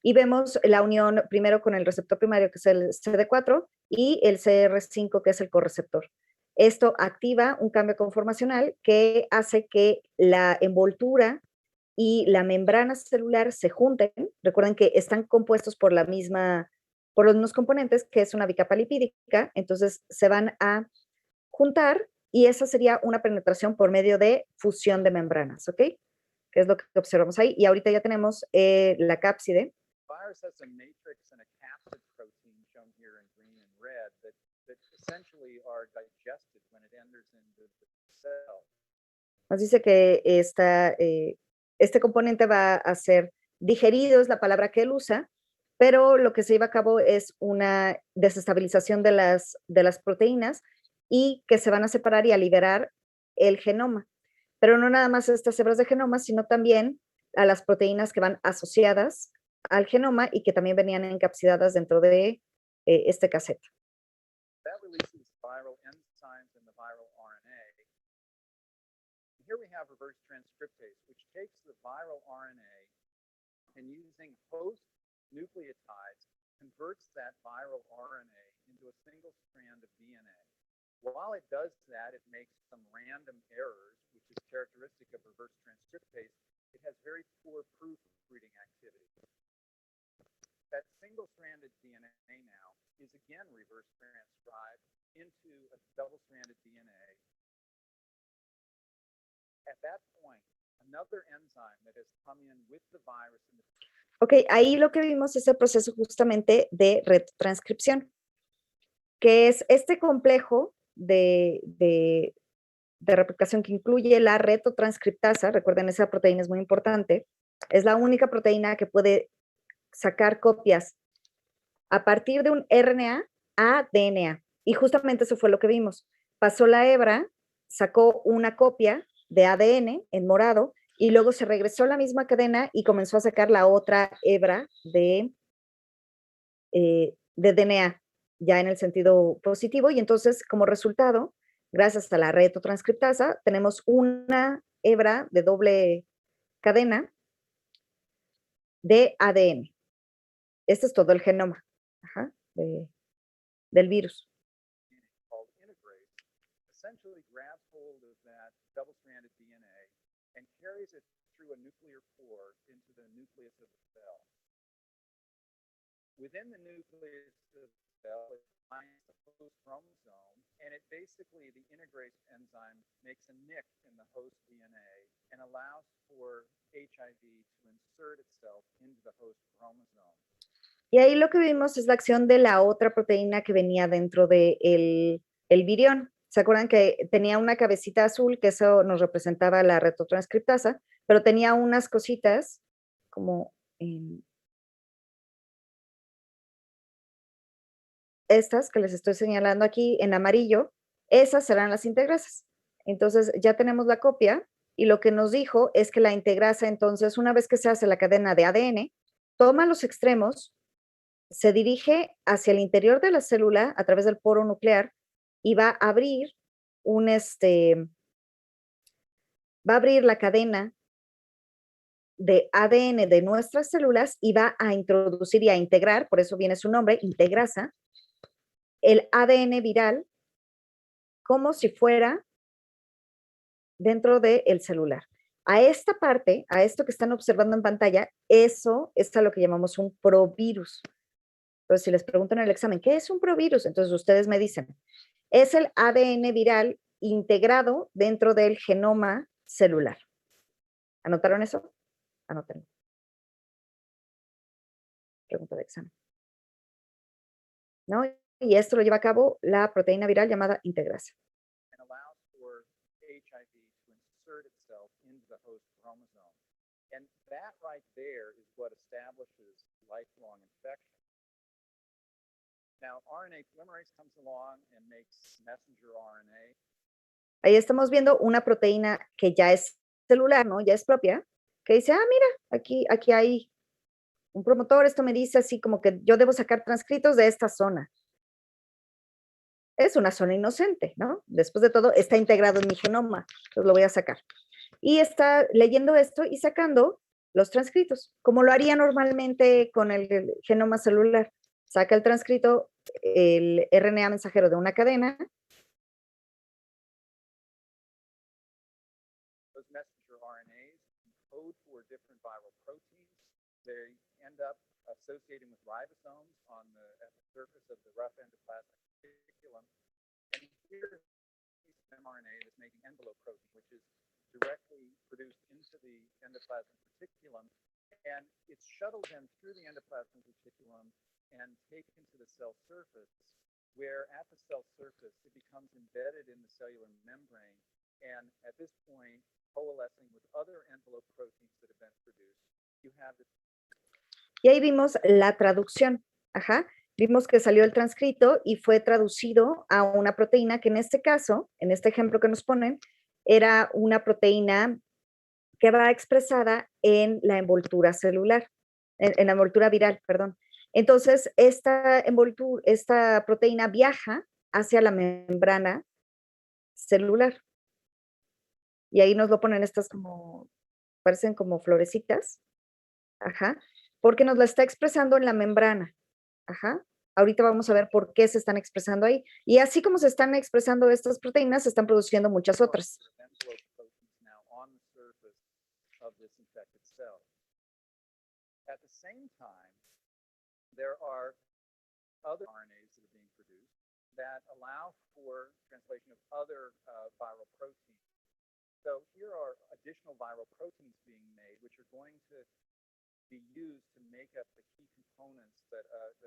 y vemos la unión primero con el receptor primario, que es el CD4, y el CR5, que es el correceptor. Esto activa un cambio conformacional que hace que la envoltura y la membrana celular se junten. Recuerden que están compuestos por los mismos componentes, que es una bicapa lipídica, entonces se van a juntar y esa sería una penetración por medio de fusión de membranas, ¿ok? Que es lo que observamos ahí. Y ahorita ya tenemos la cápside. Virus has a matrix and a capsid protein shown here in green and red that essentially are digested when it enters into the cell. Nos dice que este componente va a ser digerido, es la palabra que él usa, pero lo que se lleva a cabo es una desestabilización de las proteínas y que se van a separar y a liberar el genoma. Pero no nada más estas hebras de genoma, sino también a las proteínas que van asociadas al genoma y que también venían encapsidadas dentro de este cassette. That releases viral enzymes in the viral RNA. Here we have reverse transcriptase, which takes the viral RNA and using host nucleotides, converts that viral RNA into a single strand of DNA. While it does that, it makes some random errors, which is characteristic of reverse transcriptase. It has very poor proofreading activity. That single-stranded DNA now is again reverse transcribed into a double-stranded DNA. At that point, another enzyme that has come in with the virus in the Ok, ahí lo que vimos es el proceso justamente de retrotranscripción, que es este complejo de replicación que incluye la retrotranscriptasa. Recuerden, esa proteína es muy importante. Es la única proteína que puede sacar copias a partir de un RNA a DNA. Y justamente eso fue lo que vimos. Pasó la hebra, sacó una copia de ADN en morado y luego se regresó a la misma cadena y comenzó a sacar la otra hebra de DNA, ya en el sentido positivo. Y entonces, como resultado, gracias a la retrotranscriptasa, tenemos una hebra de doble cadena de ADN. Este es todo el genoma del virus. called integrase, essentially grabs hold of that double-stranded DNA and carries it through a nuclear pore into the nucleus of the cell. Within the nucleus of the cell, it finds the host chromosome, and it basically, the integrase enzyme makes a nick in the host DNA and allows for HIV to insert itself into the host chromosome. Y ahí lo que vimos es la acción de la otra proteína que venía dentro del el virión. ¿Se acuerdan que tenía una cabecita azul, que eso nos representaba la retrotranscriptasa, pero tenía unas cositas como estas que les estoy señalando aquí en amarillo? Esas serán las integrasas. Entonces ya tenemos la copia y lo que nos dijo es que la integrasa, entonces, una vez que se hace la cadena de ADN, toma los extremos, se dirige hacia el interior de la célula a través del poro nuclear y va a abrir va a abrir la cadena de ADN de nuestras células y va a introducir y a integrar, por eso viene su nombre, integrasa, el ADN viral como si fuera dentro del celular. A esta parte, a esto que están observando en pantalla, eso es a lo que llamamos un provirus. Entonces, si les preguntan en el examen, ¿qué es un provirus? Entonces, ustedes me dicen, es el ADN viral integrado dentro del genoma celular. ¿Anotaron eso? Anótenlo. Pregunta de examen. ¿No? Y esto lo lleva a cabo la proteína viral llamada integrasa. And allows for HIV to insert itself into the host chromosome. And that right there is what establishes lifelong infection. Now, RNA polymerase comes along and makes messenger RNA. Ahí estamos viendo una proteína que ya es celular, ¿no? Ya es propia, que dice, mira, aquí hay un promotor, esto me dice así como que yo debo sacar transcritos de esta zona. Es una zona inocente, ¿no? Después de todo, está integrado en mi genoma, entonces lo voy a sacar. Y está leyendo esto y sacando los transcritos, como lo haría normalmente con el genoma celular. Saca el transcrito, el RNA mensajero de una cadena. Those messenger RNAs code for different viral proteins. They end up associating with ribosomes at the surface of the rough endoplasmic reticulum. And here, mRNA is making envelope protein, which is directly produced into the endoplasmic reticulum, and it's shuttled then through the endoplasmic reticulum and taken to the cell surface, where at the cell surface it becomes embedded in the cellular membrane, and at this point, coalescing with other envelope proteins that have been produced, you have this. Y ahí vimos la traducción. Ajá. Vimos que salió el transcrito y fue traducido a una proteína que en este caso, en este ejemplo que nos ponen, era una proteína que va expresada en la envoltura celular, en la envoltura viral, perdón. Entonces, esta proteína viaja hacia la membrana celular. Y ahí nos lo ponen estas como, parecen como florecitas, ajá, porque nos la está expresando en la membrana, ajá. Ahorita vamos a ver por qué se están expresando ahí. Y así como se están expresando estas proteínas, se están produciendo muchas otras. At the same time, there are other RNAs that are being produced that allow for translation of other viral proteins. So here are additional viral proteins being made, which are going to be used to make up the key components that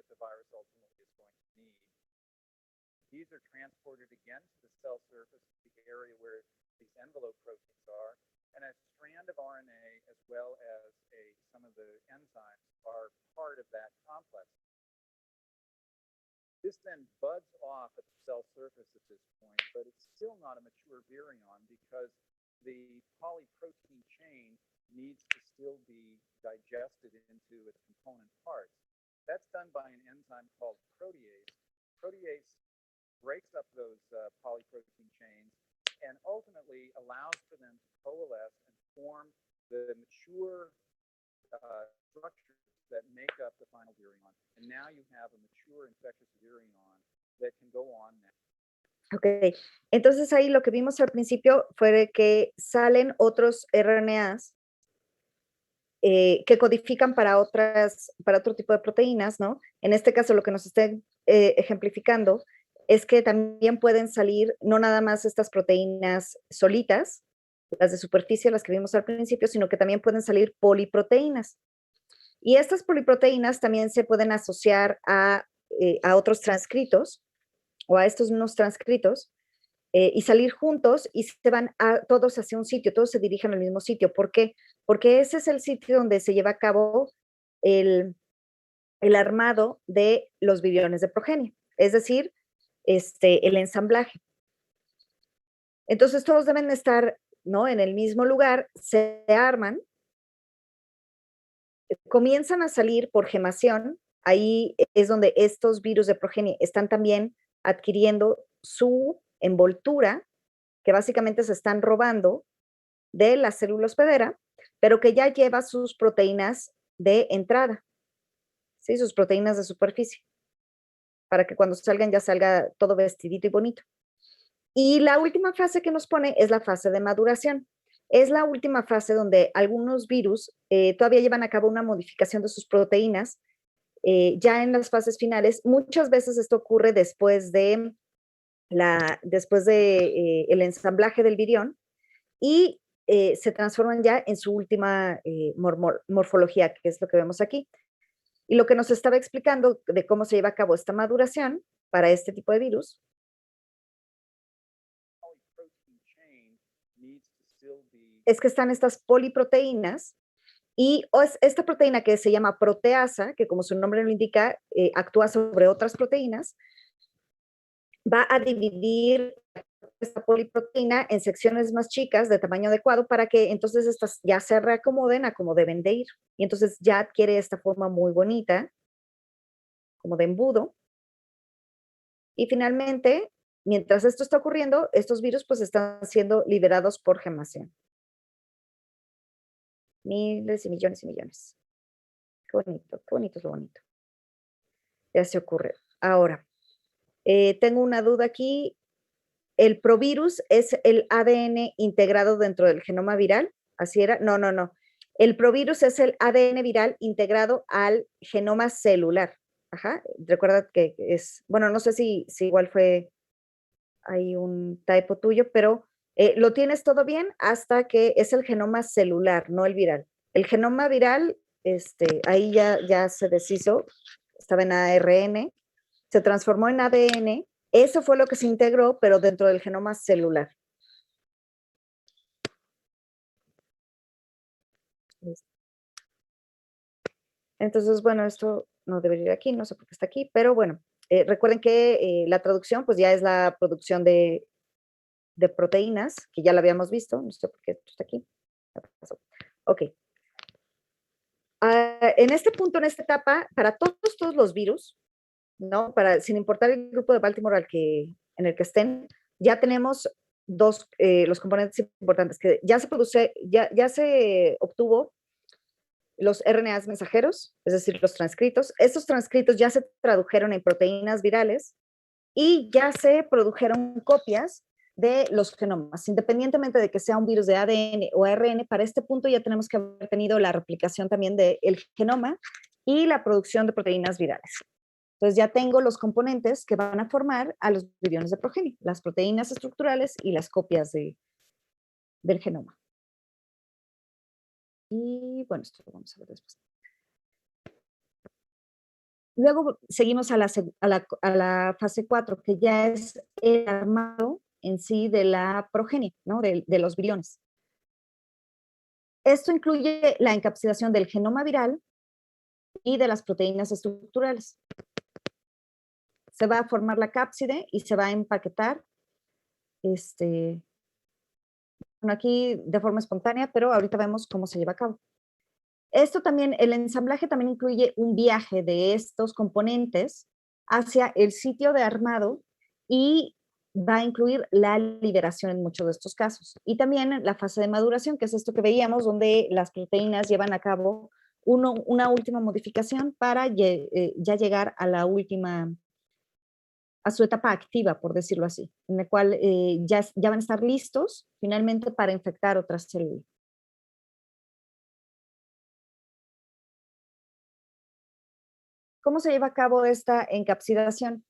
the virus ultimately is going to need. These are transported again to the cell surface, the area where these envelope proteins are, and a strand of RNA as well as some of the enzymes are part of that complex. This then buds off at the cell surface at this point, but it's still not a mature virion because the polyprotein chain needs to still be digested into its component parts. That's done by an enzyme called protease. Protease breaks up those polyprotein chains and ultimately allows for them to coalesce and form the mature structures that make up the final virion. And now you have a mature infectious virion that can go on now. Ok, entonces ahí lo que vimos al principio fue que salen otros RNAs que codifican para otro tipo de proteínas, ¿no? En este caso lo que nos estén ejemplificando es que también pueden salir no nada más estas proteínas solitas, las de superficie, las que vimos al principio, sino que también pueden salir poliproteínas. Y estas poliproteínas también se pueden asociar a otros transcritos o a estos mismos transcritos y salir juntos y se van todos hacia un sitio, todos se dirigen al mismo sitio. ¿Por qué? Porque ese es el sitio donde se lleva a cabo el armado de los viriones de progenio, es decir, el ensamblaje. Entonces todos deben estar, ¿no?, en el mismo lugar, se arman, comienzan a salir por gemación. Ahí es donde estos virus de progenie están también adquiriendo su envoltura, que básicamente se están robando de la célula hospedera, pero que ya lleva sus proteínas de entrada, ¿sí? Sus proteínas de superficie, para que cuando salgan ya salga todo vestidito y bonito. Y la última fase que nos pone es la fase de maduración. Es la última fase donde algunos virus todavía llevan a cabo una modificación de sus proteínas, ya en las fases finales. Muchas veces esto ocurre después de el ensamblaje del virión y se transforman ya en su última morfología, que es lo que vemos aquí. Y lo que nos estaba explicando de cómo se lleva a cabo esta maduración para este tipo de virus es que están estas poliproteínas y esta proteína que se llama proteasa, que como su nombre lo indica, actúa sobre otras proteínas, va a dividir esta poliproteína en secciones más chicas de tamaño adecuado para que entonces estas ya se reacomoden a como deben de ir. Y entonces ya adquiere esta forma muy bonita, como de embudo. Y finalmente mientras esto está ocurriendo, estos virus pues están siendo liberados por gemación. Miles y millones y millones. Qué bonito es lo bonito. Ya se ocurre. Ahora, tengo una duda aquí. ¿El provirus es el ADN integrado dentro del genoma viral? ¿Así era? No, no, no. El provirus es el ADN viral integrado al genoma celular. Ajá. Recuerda que es, bueno, no sé si igual fue ahí un typo tuyo, pero lo tienes todo bien hasta que es el genoma celular, no el viral. El genoma viral, ahí ya se deshizo, estaba en ARN, se transformó en ADN, eso fue lo que se integró, pero dentro del genoma celular. Entonces, bueno, esto no debería ir aquí, no sé por qué está aquí, pero bueno, recuerden que la traducción pues ya es la producción de proteínas, que ya la habíamos visto, no sé por qué está aquí. Ok. En este punto, en esta etapa, para todos los virus, ¿no? Sin importar el grupo de Baltimore en el que estén, ya tenemos los componentes importantes, que ya se obtuvo los RNAs mensajeros, es decir, los transcritos. Estos transcritos ya se tradujeron en proteínas virales y ya se produjeron copias de los genomas. Independientemente de que sea un virus de ADN o ARN, para este punto ya tenemos que haber tenido la replicación también del genoma y la producción de proteínas virales. Entonces ya tengo los componentes que van a formar a los viriones de progenio, las proteínas estructurales y las copias del genoma. Y bueno, esto lo vamos a ver después. Luego seguimos a la fase 4, que ya es el armado en sí de la progenie, ¿no? de los viriones. Esto incluye la encapsulación del genoma viral y de las proteínas estructurales. Se va a formar la cápside y se va a empaquetar bueno, aquí de forma espontánea, pero ahorita vemos cómo se lleva a cabo. Esto también, el ensamblaje también incluye un viaje de estos componentes hacia el sitio de armado y va a incluir la liberación en muchos de estos casos. Y también la fase de maduración, que es esto que veíamos, donde las proteínas llevan a cabo una última modificación para ya llegar a la última, a su etapa activa, por decirlo así, en la cual ya van a estar listos finalmente para infectar otras células. ¿Cómo se lleva a cabo esta encapsidación?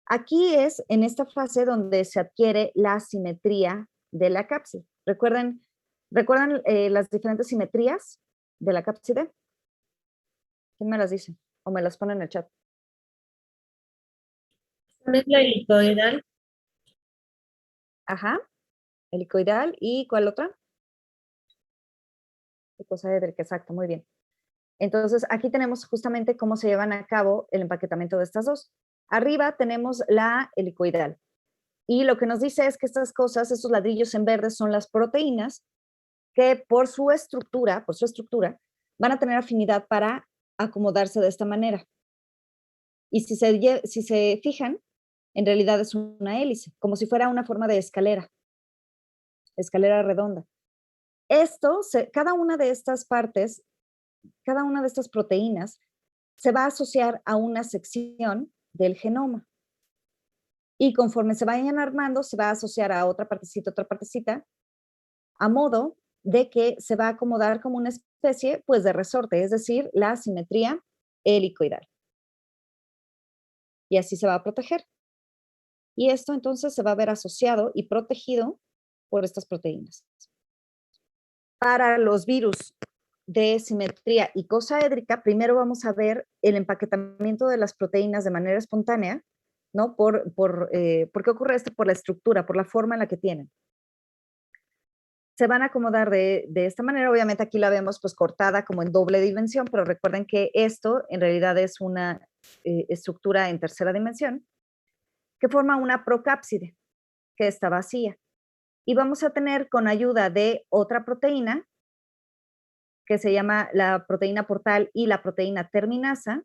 Aquí es en esta fase donde se adquiere la simetría de la cápside. ¿Recuerdan las diferentes simetrías de la cápside? ¿Quién me las dice? O me las pone en el chat. ¿Cuál es la helicoidal? Ajá, helicoidal. ¿Y cuál otra? Icosaédrica, exacto, muy bien. Entonces, aquí tenemos justamente cómo se llevan a cabo el empaquetamiento de estas dos. Arriba tenemos la helicoidal. Y lo que nos dice es que estas cosas, estos ladrillos en verde, son las proteínas que por su estructura, van a tener afinidad para acomodarse de esta manera. Y si se fijan, en realidad es una hélice, como si fuera una forma de escalera redonda. Cada una de estas partes, cada una de estas proteínas, se va a asociar a una sección del genoma. Y conforme se vayan armando, se va a asociar a otra partecita, a modo de que se va a acomodar como una especie pues, de resorte, es decir, la simetría helicoidal. Y así se va a proteger. Y esto entonces se va a ver asociado y protegido por estas proteínas. Para los virus de simetría icosaédrica, primero vamos a ver el empaquetamiento de las proteínas de manera espontánea, ¿no? ¿Por qué ocurre esto? Por la estructura, por la forma en la que tienen. Se van a acomodar de esta manera. Obviamente aquí la vemos pues cortada como en doble dimensión, pero recuerden que esto en realidad es una estructura en tercera dimensión que forma una procápside que está vacía. Y vamos a tener con ayuda de otra proteína que se llama la proteína portal y la proteína terminasa.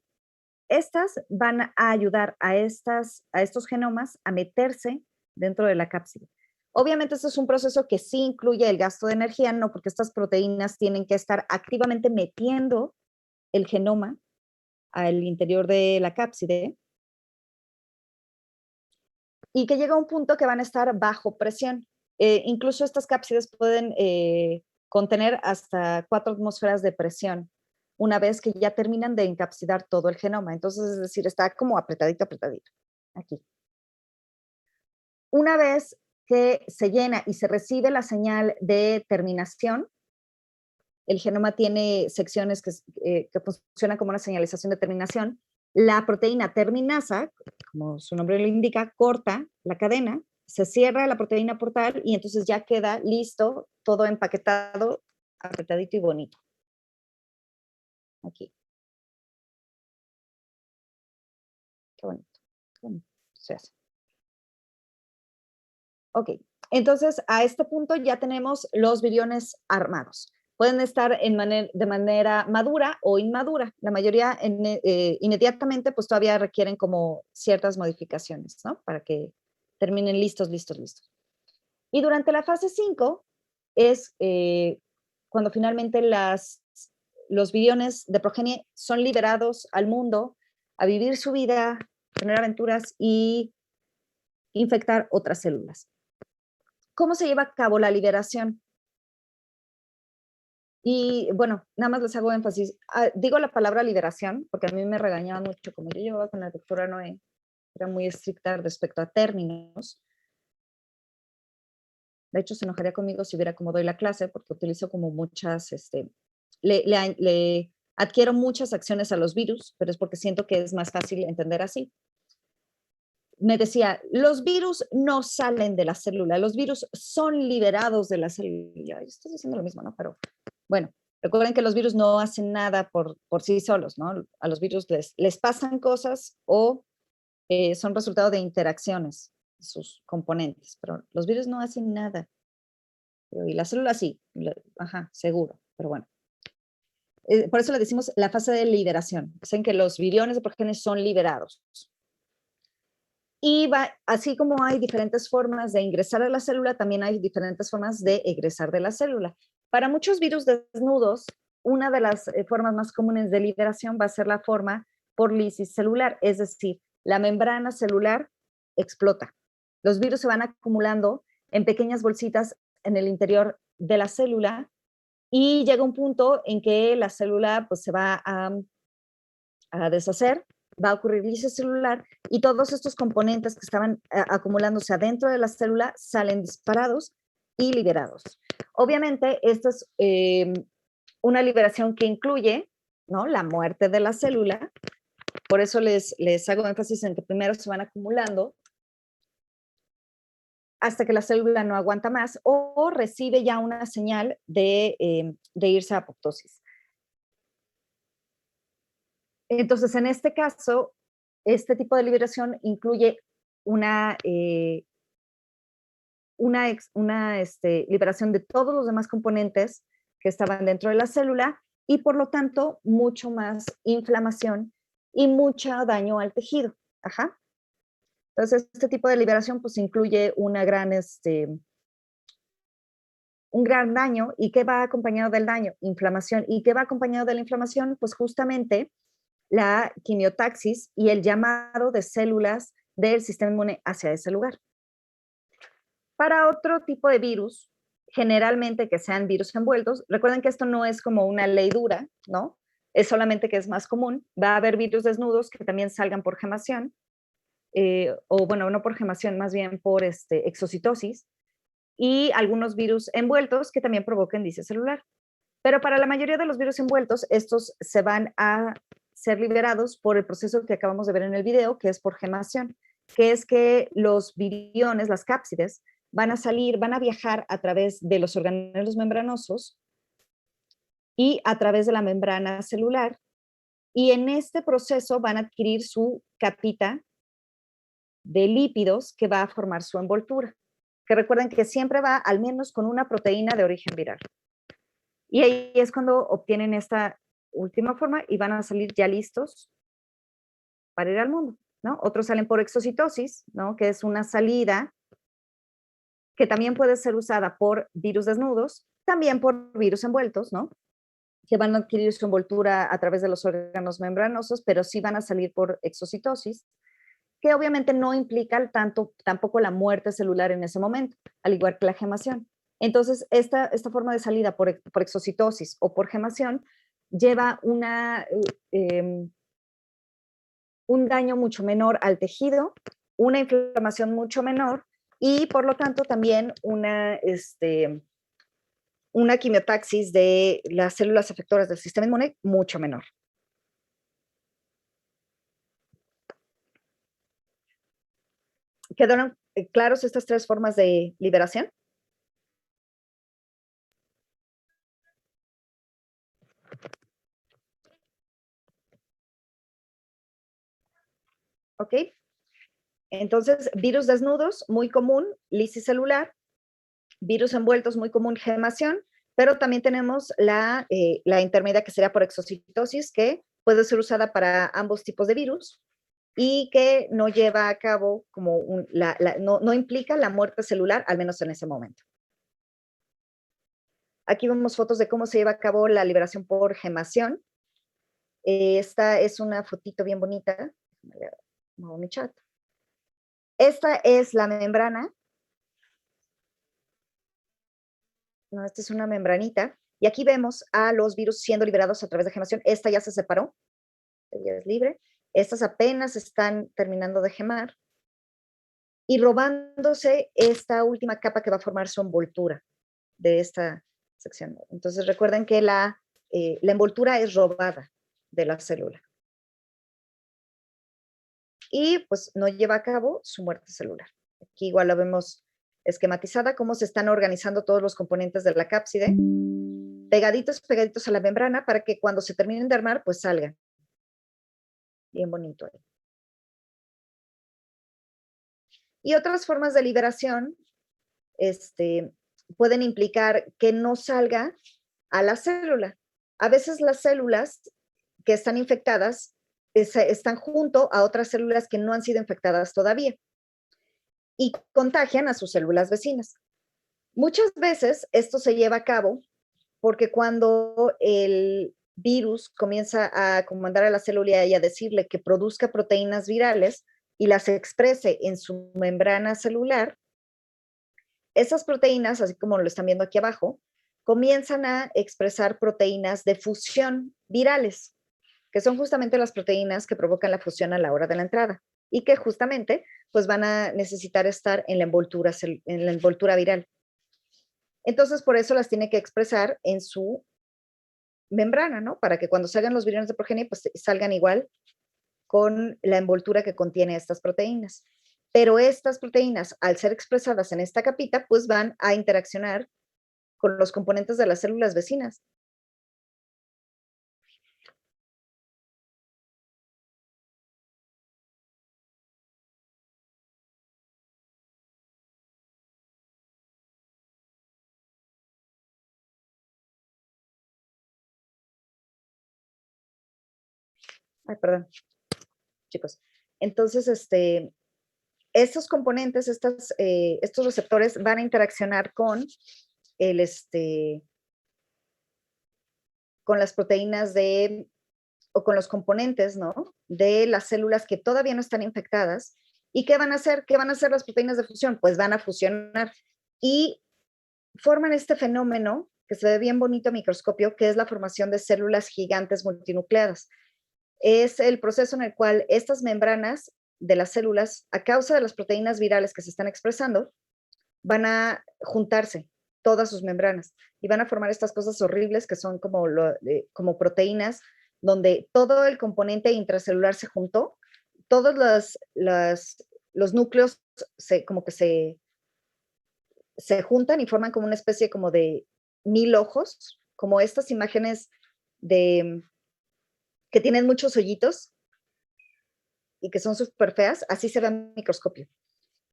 Estas van a ayudar a estos genomas a meterse dentro de la cápside. Obviamente, esto es un proceso que sí incluye el gasto de energía, no porque estas proteínas tienen que estar activamente metiendo el genoma al interior de la cápside y que llega un punto que van a estar bajo presión. Incluso estas cápsides pueden contener hasta 4 atmósferas de presión una vez que ya terminan de encapsidar todo el genoma. Entonces, es decir, está como apretadito, apretadito, aquí. Una vez que se llena y se recibe la señal de terminación, el genoma tiene secciones que funcionan como una señalización de terminación. La proteína terminasa, como su nombre lo indica, corta la cadena, se cierra la proteína portal y entonces ya queda listo, todo empaquetado, apretadito y bonito. Aquí. Qué bonito. Qué bonito se hace. Ok, entonces a este punto ya tenemos los viriones armados. Pueden estar de manera madura o inmadura. La mayoría inmediatamente pues todavía requieren como ciertas modificaciones, ¿no? Para que terminen listos. Y durante la fase 5 es cuando finalmente los viriones de progenie son liberados al mundo a vivir su vida, tener aventuras y infectar otras células. ¿Cómo se lleva a cabo la liberación? Y bueno, nada más les hago énfasis. Digo la palabra liberación porque a mí me regañaban mucho, como yo llevaba con la doctora Noé, era muy estricta respecto a términos. De hecho, se enojaría conmigo si hubiera como doy la clase porque utilizo como muchas, le adquiero muchas acciones a los virus, pero es porque siento que es más fácil entender así. Me decía, los virus no salen de la célula, los virus son liberados de la célula. Yo estoy diciendo lo mismo, ¿no? Pero bueno, recuerden que los virus no hacen nada por sí solos, ¿no? A los virus les pasan cosas o son resultado de interacciones, sus componentes, pero los virus no hacen nada. Y la célula sí, ajá, seguro, pero bueno. Por eso le decimos la fase de liberación. Dicen que los viriones de progenie son liberados. Y así como hay diferentes formas de ingresar a la célula, también hay diferentes formas de egresar de la célula. Para muchos virus desnudos, una de las formas más comunes de liberación va a ser la forma por lisis celular, es decir, la membrana celular explota. Los virus se van acumulando en pequeñas bolsitas en el interior de la célula y llega un punto en que la célula pues, se va a deshacer, va a ocurrir lisis celular y todos estos componentes que estaban acumulándose adentro de la célula salen disparados y liberados. Obviamente, esto es una liberación que incluye, ¿no?, la muerte de la célula. Por eso les hago énfasis en que primero se van acumulando hasta que la célula no aguanta más o recibe ya una señal de irse a apoptosis. Entonces, en este caso, este tipo de liberación incluye una liberación de todos los demás componentes que estaban dentro de la célula y, por lo tanto, mucho más inflamación y mucho daño al tejido. Ajá. Entonces, este tipo de liberación pues incluye un gran daño. ¿Y qué va acompañado del daño? Inflamación. ¿Y qué va acompañado de la inflamación? Pues justamente la quimiotaxis y el llamado de células del sistema inmune hacia ese lugar. Para otro tipo de virus, generalmente que sean virus envueltos, recuerden que esto no es como una ley dura, ¿no? Es solamente que es más común. Va a haber virus desnudos que también salgan por gemación, o bueno, no por gemación, más bien por exocitosis, y algunos virus envueltos que también provoquen lisis celular. Pero para la mayoría de los virus envueltos, estos se van a ser liberados por el proceso que acabamos de ver en el video, que es por gemación, que es que los viriones, las cápsides, van a viajar a través de los organelos membranosos y a través de la membrana celular, y en este proceso van a adquirir su capita de lípidos que va a formar su envoltura, que recuerden que siempre va al menos con una proteína de origen viral. Y ahí es cuando obtienen esta última forma y van a salir ya listos para ir al mundo, ¿no? Otros salen por exocitosis, ¿no?, que es una salida que también puede ser usada por virus desnudos, también por virus envueltos, ¿no? Que van a adquirir su envoltura a través de los órganos membranosos, pero sí van a salir por exocitosis, que obviamente no implica tampoco la muerte celular en ese momento, al igual que la gemación. Entonces, esta forma de salida por exocitosis o por gemación lleva un daño mucho menor al tejido, una inflamación mucho menor y por lo tanto también una quimiotaxis de las células efectoras del sistema inmune mucho menor. ¿Quedaron claros estas tres formas de liberación? ¿Ok? Entonces, virus desnudos, muy común, lisis celular, virus envueltos, muy común, gemación, pero también tenemos la intermedia que sería por exocitosis, que puede ser usada para ambos tipos de virus y que no lleva a cabo como no implica la muerte celular, al menos en ese momento. Aquí vemos fotos de cómo se lleva a cabo la liberación por gemación. Esta es una fotito bien bonita. Muevo mi chat. Esta es la membrana. No, esta es una membranita. Y aquí vemos a los virus siendo liberados a través de gemación. Esta ya se separó. Ya es libre. Estas apenas están terminando de gemar. Y robándose esta última capa que va a formar su envoltura de esta sección. Entonces recuerden que la envoltura es robada de la célula. Y pues no lleva a cabo su muerte celular. Aquí igual la vemos esquematizada, cómo se están organizando todos los componentes de la cápside, pegaditos a la membrana para que cuando se terminen de armar, pues salgan. Bien bonito ahí. Y otras formas de liberación pueden implicar que no salga a la célula. A veces las células que están infectadas están junto a otras células que no han sido infectadas todavía y contagian a sus células vecinas. Muchas veces esto se lleva a cabo porque cuando el virus comienza a comandar a la célula y a decirle que produzca proteínas virales y las exprese en su membrana celular, esas proteínas, así como lo están viendo aquí abajo, comienzan a expresar proteínas de fusión virales, que son justamente las proteínas que provocan la fusión a la hora de la entrada y que justamente pues van a necesitar estar en la envoltura viral. Entonces, por eso las tiene que expresar en su membrana, ¿no? Para que cuando salgan los virions de progenie, pues salgan igual con la envoltura que contiene estas proteínas. Pero estas proteínas, al ser expresadas en esta capita, pues van a interaccionar con los componentes de las células vecinas. Ay, perdón, chicos. Entonces, estos componentes, estos receptores van a interaccionar con con las proteínas o con los componentes, ¿no? De las células que todavía no están infectadas. ¿Y qué van a hacer? ¿Qué van a hacer las proteínas de fusión? Pues van a fusionar y forman este fenómeno que se ve bien bonito a microscopio, que es la formación de células gigantes multinucleadas. Es el proceso en el cual estas membranas de las células, a causa de las proteínas virales que se están expresando, van a juntarse todas sus membranas y van a formar estas cosas horribles que son como proteínas donde todo el componente intracelular se juntó, todos los núcleos como que se juntan y forman como una especie como de 1000 ojos, como estas imágenes que tienen muchos hoyitos y que son súper feas, así se ve en microscopio.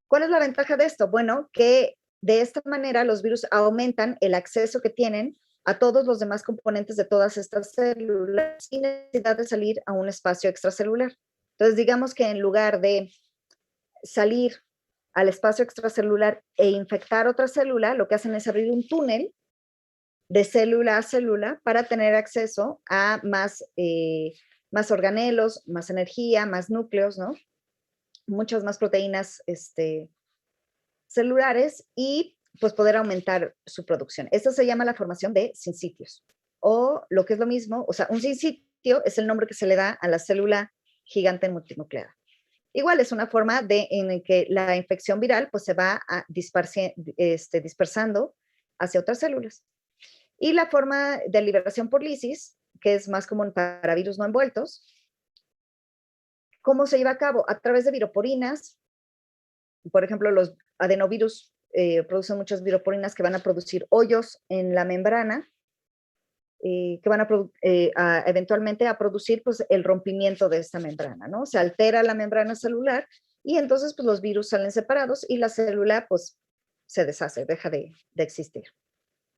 ¿Cuál es la ventaja de esto? Bueno, que de esta manera los virus aumentan el acceso que tienen a todos los demás componentes de todas estas células sin necesidad de salir a un espacio extracelular. Entonces, digamos que en lugar de salir al espacio extracelular e infectar otra célula, lo que hacen es abrir un túnel de célula a célula para tener acceso a más organelos, más energía, más núcleos, ¿no? Muchas más proteínas celulares y pues poder aumentar su producción. Esto se llama la formación de sincitios. O lo que es lo mismo, o sea, un sincitio es el nombre que se le da a la célula gigante multinucleada. Igual es una forma en que la infección viral pues se va dispersando hacia otras células. Y la forma de liberación por lisis, que es más común para virus no envueltos, ¿cómo se lleva a cabo? A través de viroporinas. Por ejemplo, los adenovirus producen muchas viroporinas que van a producir hoyos en la membrana, que van eventualmente a producir pues, el rompimiento de esta membrana, ¿no? Se altera la membrana celular y entonces pues, los virus salen separados y la célula pues, se deshace, deja de existir.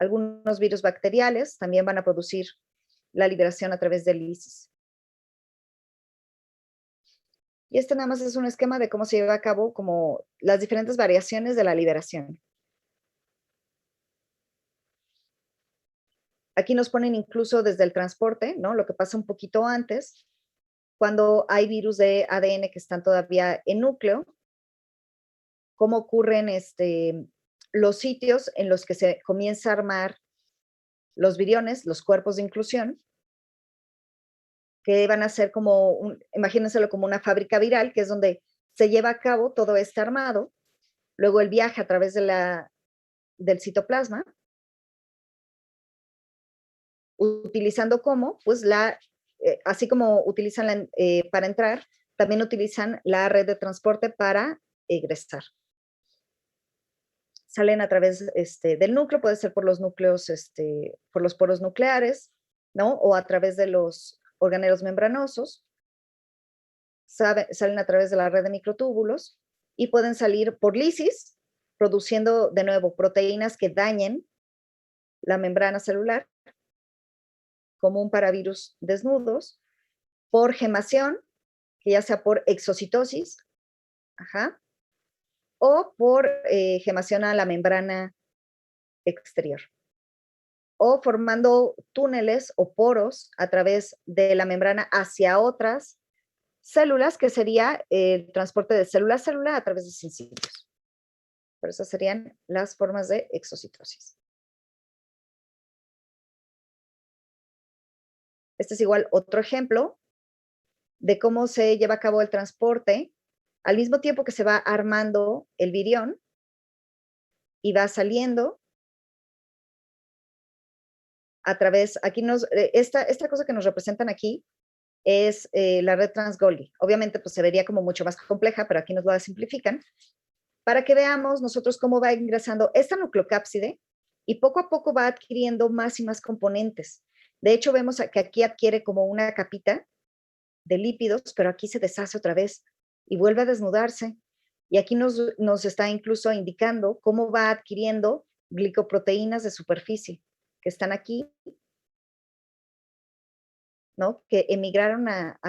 Algunos virus bacteriales también van a producir la liberación a través de lisis. Y este nada más es un esquema de cómo se lleva a cabo como las diferentes variaciones de la liberación. Aquí nos ponen incluso desde el transporte, ¿no? Lo que pasa un poquito antes, cuando hay virus de ADN que están todavía en núcleo, cómo ocurren los sitios en los que se comienza a armar los viriones, los cuerpos de inclusión, que van a ser como, imagínenselo como una fábrica viral, que es donde se lleva a cabo todo este armado, luego el viaje a través del citoplasma, utilizando como, pues así como utilizan para entrar, también utilizan la red de transporte para egresar. Salen a través del núcleo, puede ser por los núcleos, por los poros nucleares, ¿no? O a través de los organelos membranosos, salen a través de la red de microtúbulos y pueden salir por lisis, produciendo de nuevo proteínas que dañen la membrana celular, común para virus desnudos, por gemación, que ya sea por exocitosis, o por gemación a la membrana exterior, o formando túneles o poros a través de la membrana hacia otras células, que sería el transporte de célula a célula a través de sincitios. Pero esas serían las formas de exocitosis. Este es igual otro ejemplo de cómo se lleva a cabo el transporte al mismo tiempo que se va armando el virión y va saliendo a través, aquí esta cosa que nos representan aquí es la red Trans-Golgi. Obviamente pues se vería como mucho más compleja, pero aquí nos la simplifican, para que veamos nosotros cómo va ingresando esta nucleocápside y poco a poco va adquiriendo más y más componentes. De hecho, vemos que aquí adquiere como una capita de lípidos, pero aquí se deshace otra vez y vuelve a desnudarse. Y aquí nos está incluso indicando cómo va adquiriendo glicoproteínas de superficie, que están aquí, ¿no? Que emigraron a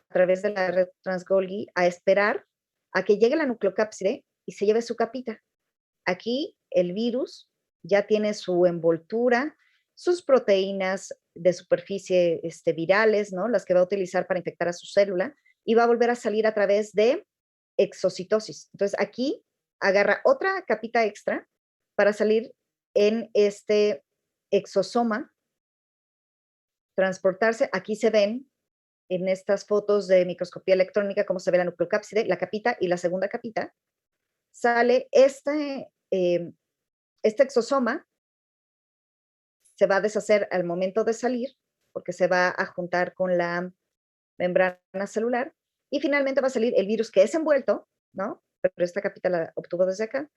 través de la red Trans-Golgi a esperar a que llegue la nucleocápside y se lleve su capita. Aquí el virus ya tiene su envoltura, sus proteínas de superficie virales, ¿no? Las que va a utilizar para infectar a su célula, y va a volver a salir a través de exocitosis. Entonces aquí agarra otra capita extra para salir en este exosoma, transportarse. Aquí se ven en estas fotos de microscopía electrónica cómo se ve la nucleocápside, la capita y la segunda capita. Sale este exosoma, se va a deshacer al momento de salir porque se va a juntar con la membrana celular y finalmente va a salir el virus que es envuelto, ¿no? Pero esta capita la obtuvo desde acá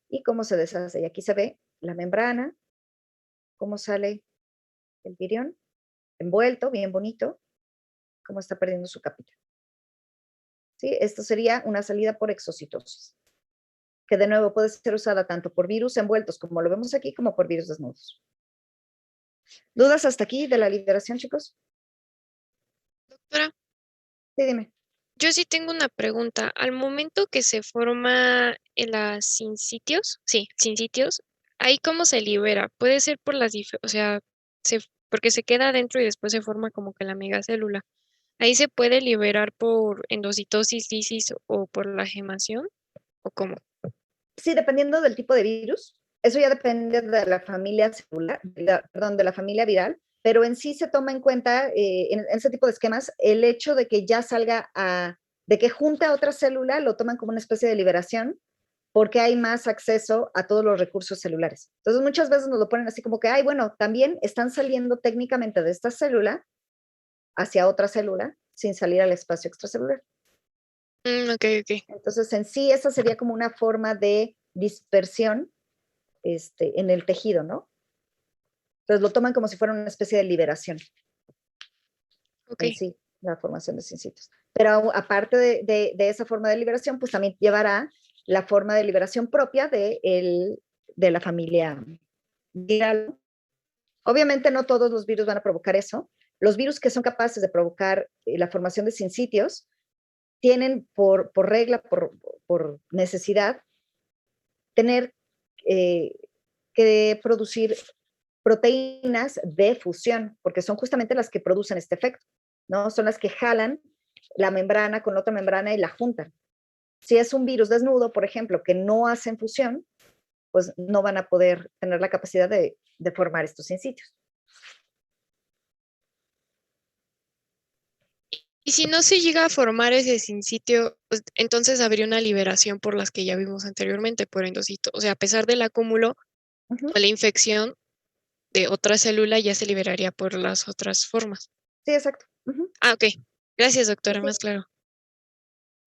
y cómo se deshace. Y aquí se ve la membrana, cómo sale el virión envuelto, bien bonito, cómo está perdiendo su capita. ¿Sí? Esto sería una salida por exocitosis, que de nuevo puede ser usada tanto por virus envueltos, como lo vemos aquí, como por virus desnudos. ¿Dudas hasta aquí de la liberación, chicos? Doctora, Sí, dime. Yo sí tengo una pregunta. Al momento que se forma en las sincitios, ¿ahí cómo se libera? Puede ser por o sea, porque se queda adentro y después se forma como que la megacélula. ¿Ahí se puede liberar por endocitosis, lisis o por la gemación? ¿O cómo? Sí, dependiendo del tipo de virus. Eso ya depende de la familia celular, perdón, de la familia viral, pero en sí se toma en cuenta en ese tipo de esquemas el hecho de que ya salga de que junte a otra célula, lo toman como una especie de liberación, porque hay más acceso a todos los recursos celulares. Entonces muchas veces nos lo ponen así como que, ay, bueno, también están saliendo técnicamente de esta célula hacia otra célula sin salir al espacio extracelular. Ok, ok. Entonces en sí esa sería como una forma de dispersión en el tejido, ¿no? Entonces lo toman como si fuera una especie de liberación Ok. en sí, la formación de sincitos. Pero aparte de esa forma de liberación, pues también llevará la forma de liberación propia de la familia viral. Obviamente no todos los virus van a provocar eso. Los virus que son capaces de provocar la formación de sincitios tienen por regla, por necesidad, tener que producir proteínas de fusión, porque son justamente las que producen este efecto, ¿no? Son las que jalan la membrana con otra membrana y la juntan. Si es un virus desnudo, por ejemplo, que no hacen fusión, pues no van a poder tener la capacidad de formar estos sincitios. Y si no se llega a formar ese sincitio, pues, entonces habría una liberación por las que ya vimos anteriormente, por endocito. O sea, a pesar del acúmulo Ujú. o la infección de otra célula, ya se liberaría por las otras formas. Sí, exacto. Ujú. Ah, ok. Gracias, doctora, Sí, más claro.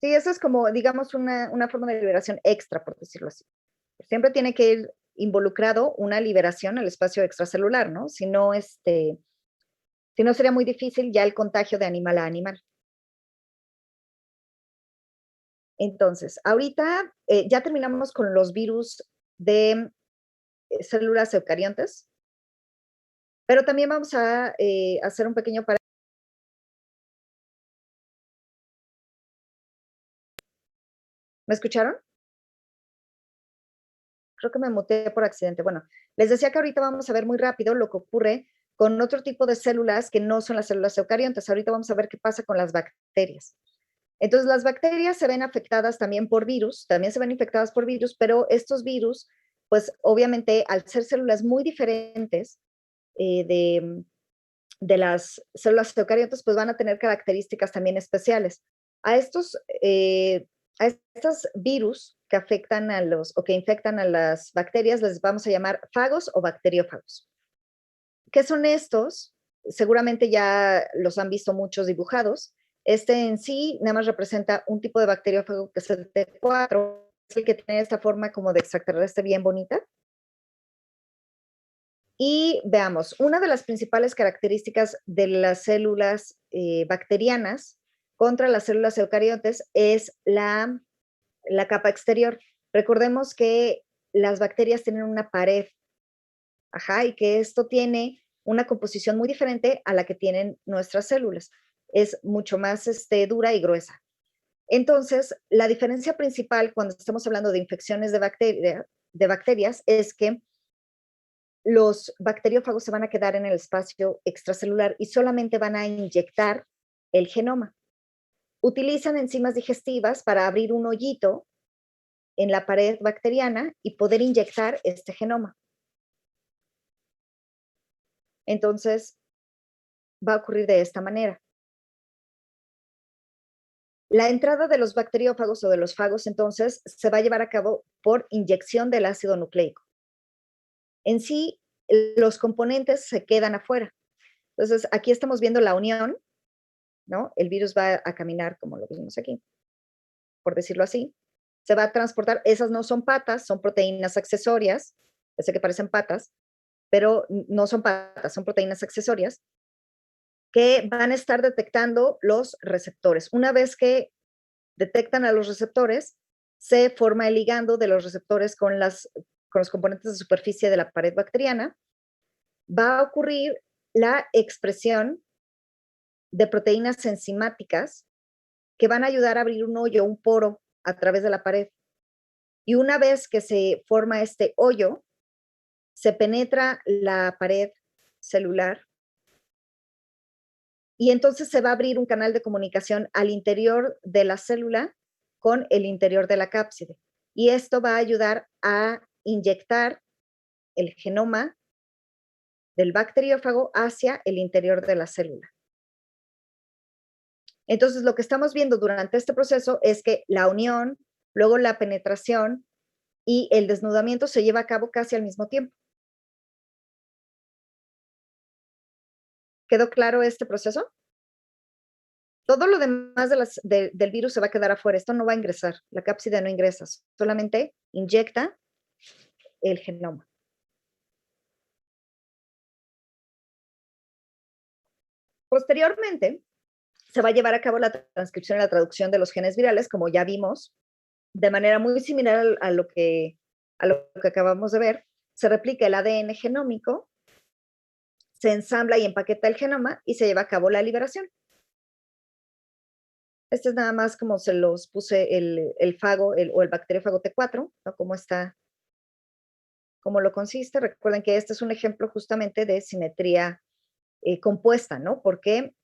sí, eso es como, digamos, una forma de liberación extra, por decirlo así. Siempre tiene que ir involucrado una liberación al espacio extracelular, ¿no? Si no sería muy difícil ya el contagio de animal a animal. Entonces, ahorita ya terminamos con los virus de células eucariontes, pero también vamos a hacer un pequeño paréntesis. ¿Me escucharon? Creo que me muteé por accidente. Bueno, les decía que ahorita vamos a ver muy rápido lo que ocurre con otro tipo de células que no son las células eucariontes. Ahorita vamos a ver qué pasa con las bacterias. Entonces, las bacterias se ven afectadas también por virus, también se ven infectadas por virus, pero estos virus, pues obviamente al ser células muy diferentes eh, de, de las células eucariontas, pues van a tener características también especiales. A a estos virus que afectan o que infectan a las bacterias, les vamos a llamar fagos o bacteriófagos. ¿Qué son estos? Seguramente ya los han visto muchos dibujados. Este en sí nada más representa un tipo de bacteriófago que es el T4, es el que tiene esta forma como de extraterrestre bien bonita. Y veamos, una de las principales características de las células bacterianas contra las células eucariontes es la capa exterior. Recordemos que las bacterias tienen una pared, ajá, y que esto tiene una composición muy diferente a la que tienen nuestras células. Es mucho más dura y gruesa. Entonces, la diferencia principal cuando estamos hablando de infecciones de bacterias es que los bacteriófagos se van a quedar en el espacio extracelular y solamente van a inyectar el genoma. Utilizan enzimas digestivas para abrir un hoyito en la pared bacteriana y poder inyectar este genoma. Entonces, va a ocurrir de esta manera. La entrada de los bacteriófagos o de los fagos, entonces, se va a llevar a cabo por inyección del ácido nucleico. En sí, los componentes se quedan afuera. Entonces, aquí estamos viendo la unión, ¿no? El virus va a caminar como lo vimos aquí, por decirlo así. Se va a transportar, esas no son patas, son proteínas accesorias, ya sé que parecen patas, pero no son patas, son proteínas accesorias que van a estar detectando los receptores. Una vez que detectan a los receptores, se forma el ligando de los receptores con los componentes de superficie de la pared bacteriana. Va a ocurrir la expresión de proteínas enzimáticas que van a ayudar a abrir un hoyo, un poro a través de la pared. Y una vez que se forma este hoyo, se penetra la pared celular y entonces se va a abrir un canal de comunicación al interior de la célula con el interior de la cápside. Y esto va a ayudar a inyectar el genoma del bacteriófago hacia el interior de la célula. Entonces, lo que estamos viendo durante este proceso es que la unión, luego la penetración y el desnudamiento se lleva a cabo casi al mismo tiempo. ¿Quedó claro este proceso? Todo lo demás del virus se va a quedar afuera. Esto no va a ingresar. La cápside no ingresa, solamente inyecta el genoma. Posteriormente, se va a llevar a cabo la transcripción y la traducción de los genes virales, como ya vimos, de manera muy similar a lo que acabamos de ver. Se replica el ADN genómico, se ensambla y empaqueta el genoma y se lleva a cabo la liberación. Este es nada más como se los puse el fago o el bacteriófago T4, ¿no? Cómo lo consiste. Recuerden que este es un ejemplo justamente de simetría compuesta, ¿no? Porque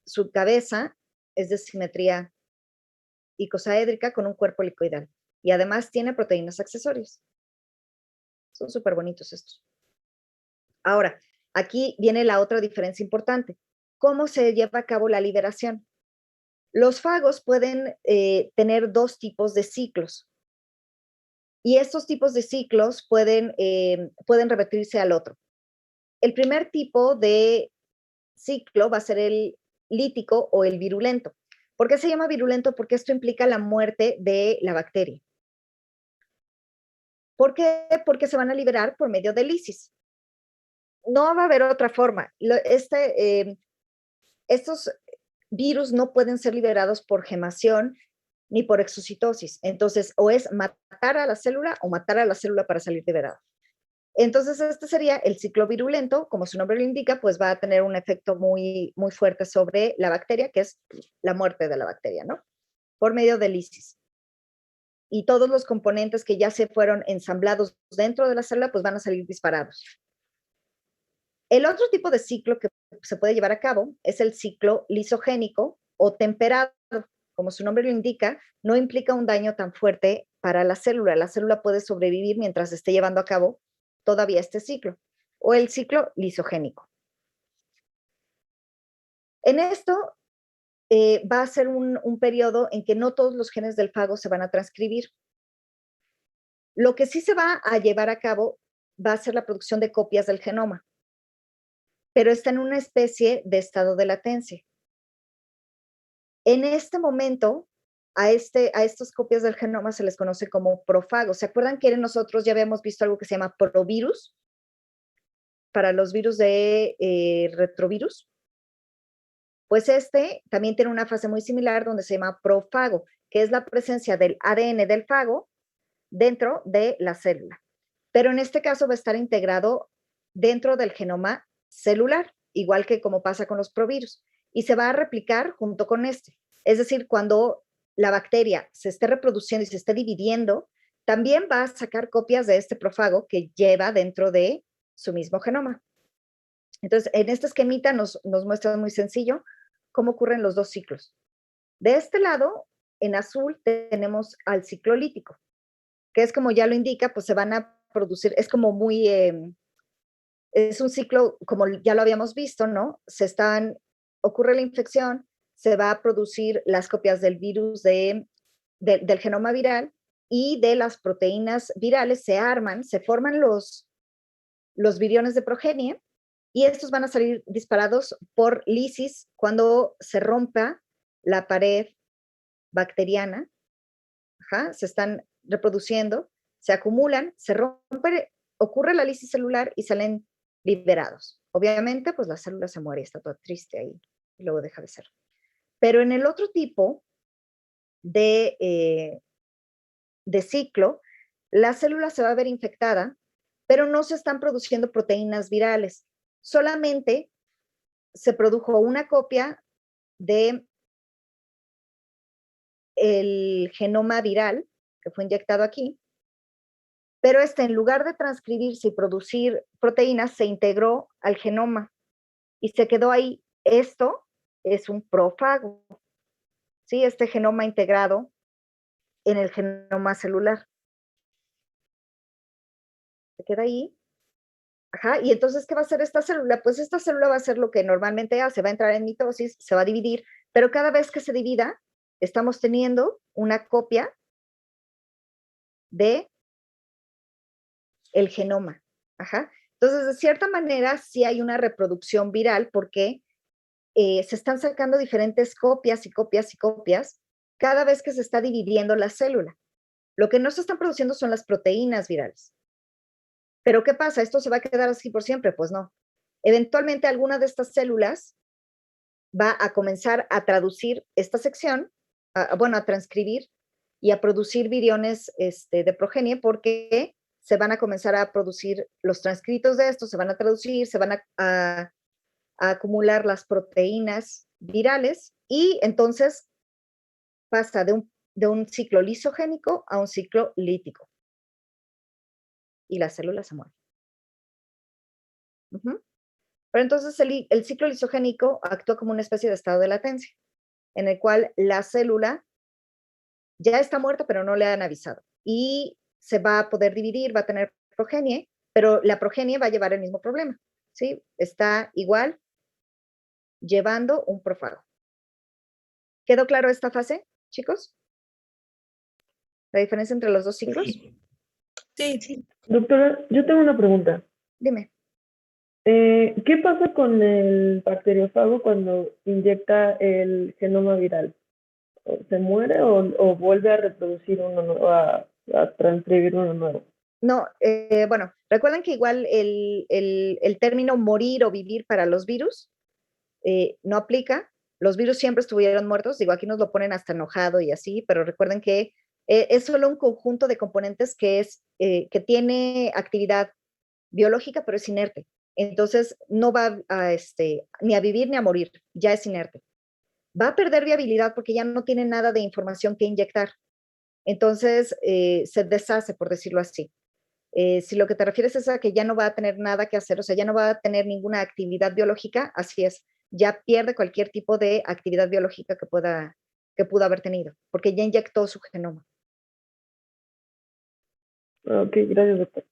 su cabeza es de simetría icosaédrica con un cuerpo helicoidal y además tiene proteínas accesorias. Son súper bonitos estos. Ahora, aquí viene la otra diferencia importante. ¿Cómo se lleva a cabo la liberación? Los fagos pueden tener dos tipos de ciclos y estos tipos de ciclos pueden repetirse al otro. El primer tipo de ciclo va a ser el lítico o el virulento. ¿Por qué se llama virulento? Porque esto implica la muerte de la bacteria. ¿Por qué? Porque se van a liberar por medio de lisis. No va a haber otra forma. Estos virus no pueden ser liberados por gemación ni por exocitosis. Entonces, o es matar a la célula o matar a la célula para salir liberado. Entonces, este sería el ciclo virulento, como su nombre lo indica, pues va a tener un efecto muy, muy fuerte sobre la bacteria, que es la muerte de la bacteria, ¿no? Por medio de lisis. Y todos los componentes que ya se fueron ensamblados dentro de la célula, pues van a salir disparados. El otro tipo de ciclo que se puede llevar a cabo es el ciclo lisogénico o temperado. Como su nombre lo indica, no implica un daño tan fuerte para la célula. La célula puede sobrevivir mientras esté llevando a cabo todavía este ciclo, o el ciclo lisogénico. En esto va a ser un periodo en que no todos los genes del fago se van a transcribir. Lo que sí se va a llevar a cabo va a ser la producción de copias del genoma, pero está en una especie de estado de latencia. En este momento, a estas copias del genoma se les conoce como profagos. ¿Se acuerdan que nosotros ya habíamos visto algo que se llama provirus? Para los virus de retrovirus. Pues este también tiene una fase muy similar donde se llama profago, que es la presencia del ADN del fago dentro de la célula. Pero en este caso va a estar integrado dentro del genoma celular, igual que como pasa con los provirus, y se va a replicar junto con este. Es decir, cuando la bacteria se esté reproduciendo y se esté dividiendo, también va a sacar copias de este profago que lleva dentro de su mismo genoma. Entonces, en este esquemita nos muestra muy sencillo cómo ocurren los dos ciclos. De este lado, en azul, tenemos al ciclo lítico, que es como ya lo indica, pues se van a producir, es como muy, es un ciclo, como ya lo habíamos visto, ¿no? Ocurre la infección, se va a producir las copias del virus del genoma viral y de las proteínas virales se arman, se forman los viriones de progenie y estos van a salir disparados por lisis cuando se rompa la pared bacteriana. Se están reproduciendo, se acumulan, se rompe, ocurre la lisis celular y salen liberados. Obviamente, pues la célula se muere y está toda triste ahí y luego deja de ser. Pero en el otro tipo de ciclo, la célula se va a ver infectada, pero no se están produciendo proteínas virales. Solamente se produjo una copia de el genoma viral que fue inyectado aquí, pero en lugar de transcribirse y producir proteínas, se integró al genoma y se quedó ahí. Esto es un prófago, ¿sí? Este genoma integrado en el genoma celular. Se queda ahí. Ajá, y entonces, ¿qué va a hacer esta célula? Pues esta célula va a hacer lo que normalmente hace, va a entrar en mitosis, se va a dividir, pero cada vez que se divida, estamos teniendo una copia de el genoma. Ajá. Entonces, de cierta manera, sí hay una reproducción viral porque se están sacando diferentes copias y copias y copias cada vez que se está dividiendo la célula. Lo que no se están produciendo son las proteínas virales. Pero ¿qué pasa? ¿Esto se va a quedar así por siempre? Pues no. Eventualmente alguna de estas células va a comenzar a traducir esta sección, a transcribir y a producir viriones de progenie porque se van a comenzar a producir los transcritos de esto, se van a traducir, se van a acumular las proteínas virales y entonces pasa de un ciclo lisogénico a un ciclo lítico. Y la célula se muere. Pero entonces el ciclo lisogénico actúa como una especie de estado de latencia, en el cual la célula ya está muerta, pero no le han avisado. Y se va a poder dividir, va a tener progenie, pero la progenie va a llevar el mismo problema, ¿sí? Está igual llevando un prófago. ¿Quedó claro esta fase, chicos? ¿La diferencia entre los dos ciclos? Sí, Doctora, yo tengo una pregunta. Dime. ¿Qué pasa con el bacteriófago cuando inyecta el genoma viral? ¿Se muere o vuelve a reproducir uno nuevo, a transcribir uno nuevo? No, bueno, recuerden que igual el término morir o vivir para los virus no aplica. Los virus siempre estuvieron muertos, digo, aquí nos lo ponen hasta enojado y así, pero recuerden que es solo un conjunto de componentes que tiene actividad biológica, pero es inerte. Entonces, no va ni a vivir ni a morir, ya es inerte. Va a perder viabilidad porque ya no tiene nada de información que inyectar. Entonces, se deshace, por decirlo así. Si lo que te refieres es a que ya no va a tener nada que hacer, o sea, ya no va a tener ninguna actividad biológica, así es, ya pierde cualquier tipo de actividad biológica que pudo haber tenido, porque ya inyectó su genoma. Ok, gracias, doctor.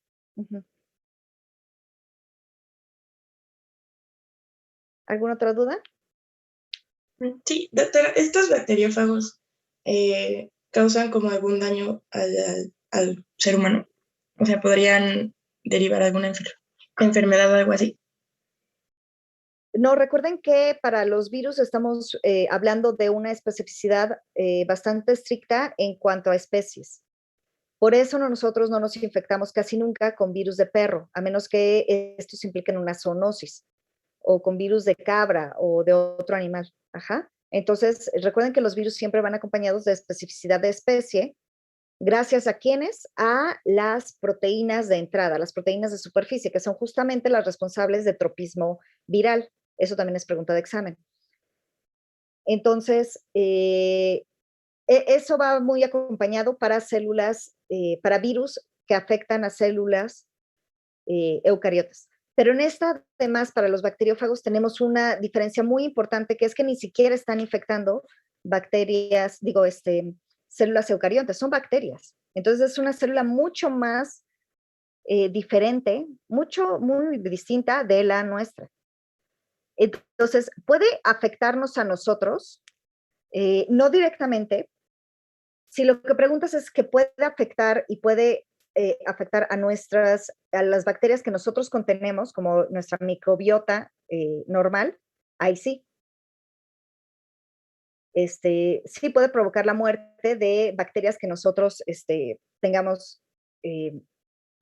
¿Alguna otra duda? Sí, doctora, ¿estos bacteriófagos causan como algún daño al ser humano? O sea, ¿podrían derivar alguna enfermedad o algo así? No, recuerden que para los virus estamos hablando de una especificidad bastante estricta en cuanto a especies. Por eso nosotros no nos infectamos casi nunca con virus de perro, a menos que estos impliquen una zoonosis, o con virus de cabra o de otro animal. Ajá. Entonces, recuerden que los virus siempre van acompañados de especificidad de especie. ¿Gracias a quiénes? A las proteínas de entrada, las proteínas de superficie, que son justamente las responsables de tropismo viral. Eso también es pregunta de examen. Entonces, eso va muy acompañado para células, para virus que afectan a células eucariotas. Pero en esta, además, para los bacteriófagos tenemos una diferencia muy importante, que es que ni siquiera están infectando bacterias, células eucariotas, son bacterias. Entonces es una célula mucho más diferente, muy distinta de la nuestra. Entonces, puede afectarnos a nosotros, no directamente. Si lo que preguntas es que puede afectar y puede afectar a las bacterias que nosotros contenemos, como nuestra microbiota normal, ahí sí. Sí puede provocar la muerte de bacterias que nosotros tengamos en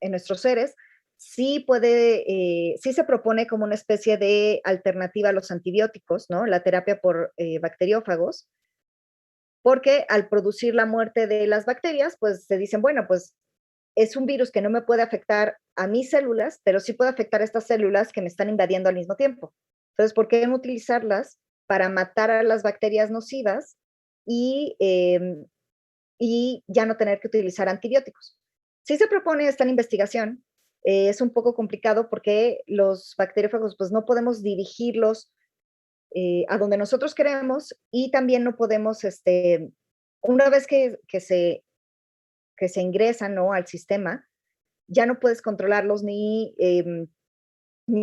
nuestros seres. Sí sí se propone como una especie de alternativa a los antibióticos, ¿no? La terapia por bacteriófagos, porque al producir la muerte de las bacterias, pues se dicen, bueno, pues es un virus que no me puede afectar a mis células, pero sí puede afectar a estas células que me están invadiendo al mismo tiempo. Entonces, ¿por qué no utilizarlas para matar a las bacterias nocivas y ya no tener que utilizar antibióticos. Sí se propone esta investigación, es un poco complicado porque los bacteriófagos pues no podemos dirigirlos a donde nosotros queremos y también no podemos, una vez que se ingresan, ¿no?, al sistema, ya no puedes controlarlos ni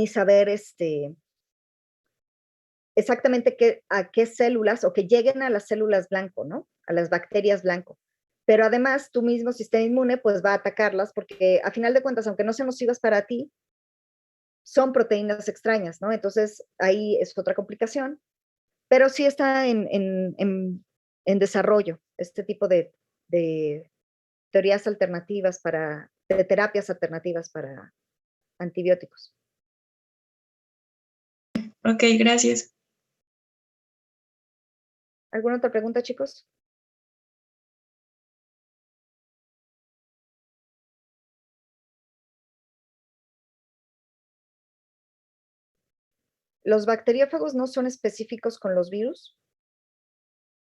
saber exactamente a qué células o que lleguen a las células blanco, ¿no? A las bacterias blanco. Pero además tu mismo sistema inmune pues va a atacarlas porque a final de cuentas, aunque no sean nocivas para ti, son proteínas extrañas, ¿no? Entonces ahí es otra complicación, pero sí está en desarrollo este tipo de teorías alternativas de terapias alternativas para antibióticos. Ok, gracias. ¿Alguna otra pregunta, chicos? ¿Los bacteriófagos no son específicos con los virus?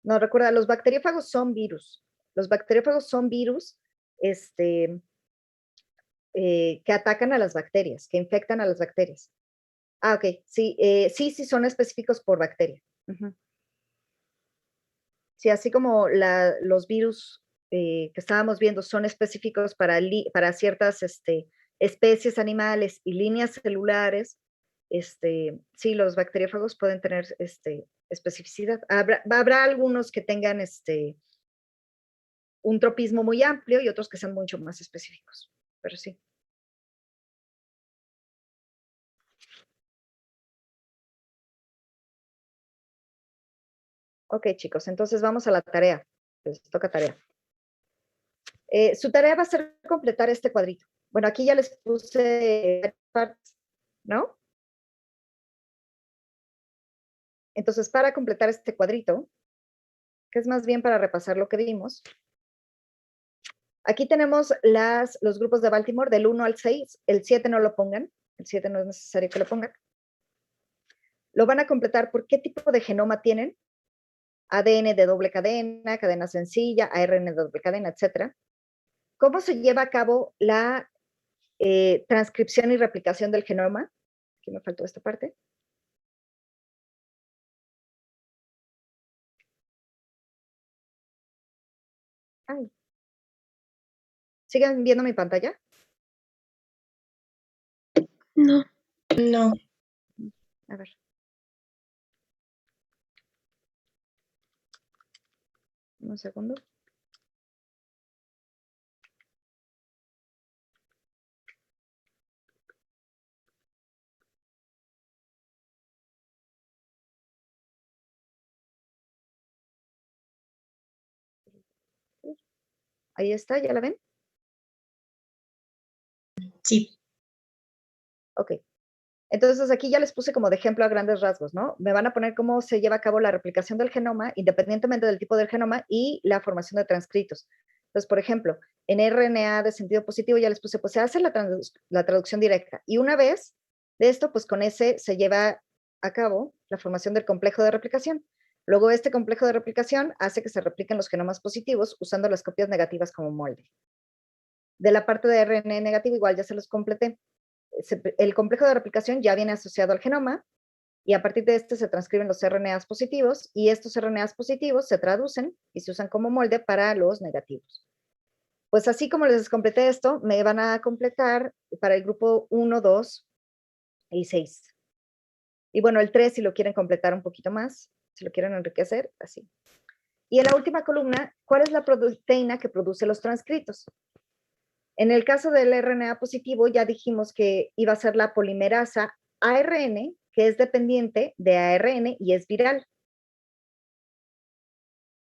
No, recuerda, los bacteriófagos son virus. Los bacteriófagos son virus que atacan a las bacterias, que infectan a las bacterias. Ah, ok, sí, sí son específicos por bacteria. Ujú. Sí, así como los virus que estábamos viendo son específicos para ciertas especies animales y líneas celulares, sí, los bacteriófagos pueden tener especificidad. Habrá algunos que tengan un tropismo muy amplio y otros que sean mucho más específicos, pero sí. Ok, chicos, entonces vamos a la tarea. Les toca tarea. Su tarea va a ser completar este cuadrito. Bueno, aquí ya les puse partes, ¿no? Entonces, para completar este cuadrito, que es más bien para repasar lo que vimos, aquí tenemos los grupos de Baltimore del 1 al 6. El 7 no lo pongan, el 7 no es necesario que lo pongan. Lo van a completar por qué tipo de genoma tienen. ADN de doble cadena, cadena sencilla, ARN de doble cadena, etc. ¿Cómo se lleva a cabo la transcripción y replicación del genoma? Aquí me faltó esta parte. Ay. ¿Siguen viendo mi pantalla? No. No, A ver. Un segundo. Ahí está, ¿ya la ven? sí, Ok. Entonces aquí ya les puse como de ejemplo a grandes rasgos, ¿no? Me van a poner cómo se lleva a cabo la replicación del genoma, independientemente del tipo del genoma y la formación de transcritos. Entonces, por ejemplo, en RNA de sentido positivo ya les puse, pues se hace la traducción directa. Y una vez de esto, pues con ese se lleva a cabo la formación del complejo de replicación. Luego este complejo de replicación hace que se repliquen los genomas positivos usando las copias negativas como molde. De la parte de RNA negativo igual ya se los completé. El complejo de replicación ya viene asociado al genoma y a partir de este se transcriben los RNAs positivos y estos RNAs positivos se traducen y se usan como molde para los negativos. Pues así como les completé esto, me van a completar para el grupo 1, 2 y 6. Y bueno, el 3 si lo quieren completar un poquito más, si lo quieren enriquecer, así. Y en la última columna, ¿cuál es la proteína que produce los transcritos? En el caso del RNA positivo, ya dijimos que iba a ser la polimerasa ARN, que es dependiente de ARN y es viral.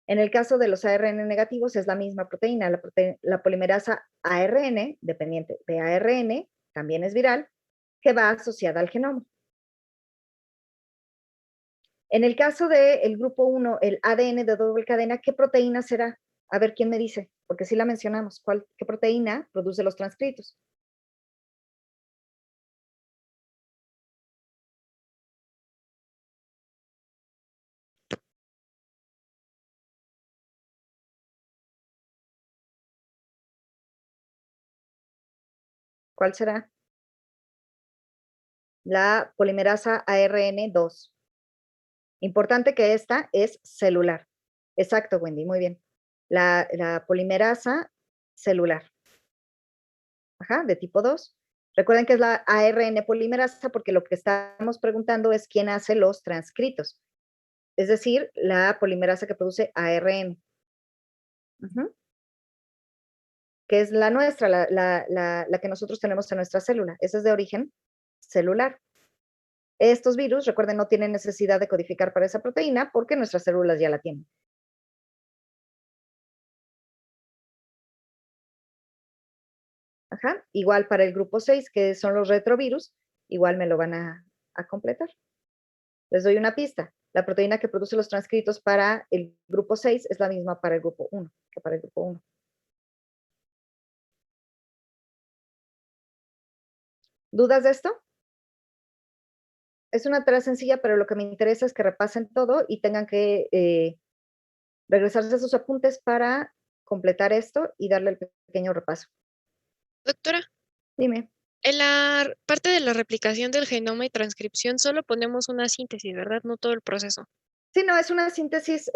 En el caso de los ARN negativos, es la misma proteína, la polimerasa ARN, dependiente de ARN, también es viral, que va asociada al genoma. En el caso del grupo 1, el ADN de doble cadena, ¿qué proteína será? A ver, ¿quién me dice? Porque sí la mencionamos. ¿Qué proteína produce los transcritos? ¿Cuál será? La polimerasa ARN2. Importante que esta es celular. Exacto, Wendy, muy bien. La polimerasa celular. Ajá, de tipo 2. Recuerden que es la ARN polimerasa porque lo que estamos preguntando es quién hace los transcritos. Es decir, la polimerasa que produce ARN. Ujú. Que es la nuestra, la que nosotros tenemos en nuestra célula. Esa es de origen celular. Estos virus, recuerden, no tienen necesidad de codificar para esa proteína porque nuestras células ya la tienen. Ajá. Igual para el grupo 6, que son los retrovirus, igual me lo van a completar. Les doy una pista. La proteína que produce los transcritos para el grupo 6 es la misma para el grupo 1 que para el grupo 1. ¿Dudas de esto? Es una tarea sencilla, pero lo que me interesa es que repasen todo y tengan que regresarse a sus apuntes para completar esto y darle el pequeño repaso. Doctora, Dime. en la parte de la replicación del genoma y transcripción solo ponemos una síntesis, ¿verdad? No todo el proceso. Sí, no, es una síntesis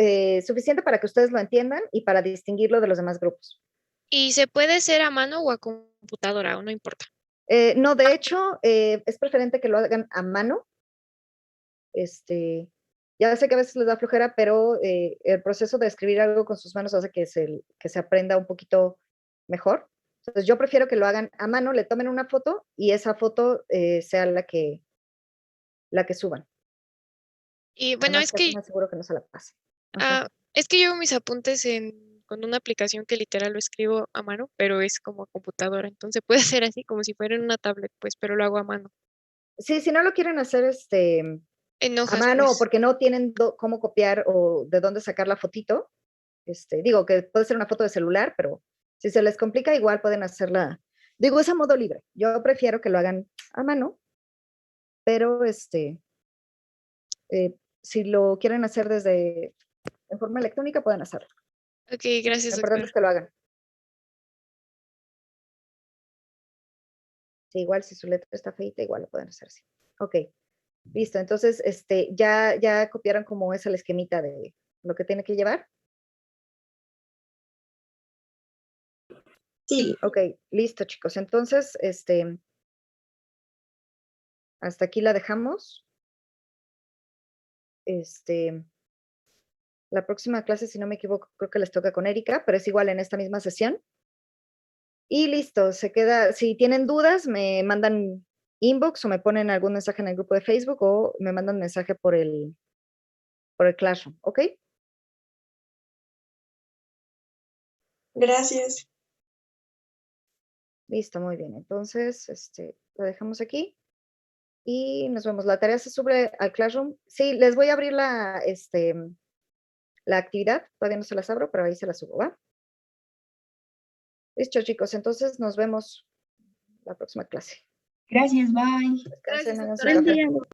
suficiente para que ustedes lo entiendan y para distinguirlo de los demás grupos. ¿Y se puede hacer a mano o a computadora o no importa? No, de hecho, es preferente que lo hagan a mano. Ya sé que a veces les da flojera, pero el proceso de escribir algo con sus manos hace que se aprenda un poquito mejor. Entonces, yo prefiero que lo hagan a mano, le tomen una foto y esa foto sea la que suban. Y bueno, Además, casi me aseguro que no se la pase. Ajá. es que llevo mis apuntes con una aplicación que literal lo escribo a mano, pero es como computadora. Entonces puede ser así como si fuera en una tablet, pues, pero lo hago a mano. Sí, si no lo quieren hacer En a hojas, mano o pues. porque no tienen cómo copiar o de dónde sacar la fotito, digo que puede ser una foto de celular, pero si se les complica, igual pueden hacerla. Digo, es a modo libre. Yo prefiero que lo hagan a mano, pero si lo quieren hacer en forma electrónica, pueden hacerlo. Ok, gracias, Lo importante doctora. es que lo hagan. Sí, igual si su letra está feita, igual lo pueden hacer así. Ok, listo. Entonces, ya copiaron como es el esquemita de lo que tiene que llevar. Sí, Ok, listo, chicos. Entonces, hasta aquí la dejamos. La próxima clase, si no me equivoco, creo que les toca con Erika, pero es igual en esta misma sesión. Y listo, se queda. Si tienen dudas, me mandan inbox o me ponen algún mensaje en el grupo de Facebook o me mandan mensaje por el Classroom, ¿ok? gracias. Listo, muy bien. Entonces, lo dejamos aquí y nos vemos. La tarea se sube al Classroom. Sí, les voy a abrir la actividad. Todavía no se las abro, pero ahí se las subo, ¿va? Listo, chicos. Entonces, nos vemos la próxima clase. Gracias, bye. Descansen, hagan su Buen café. día.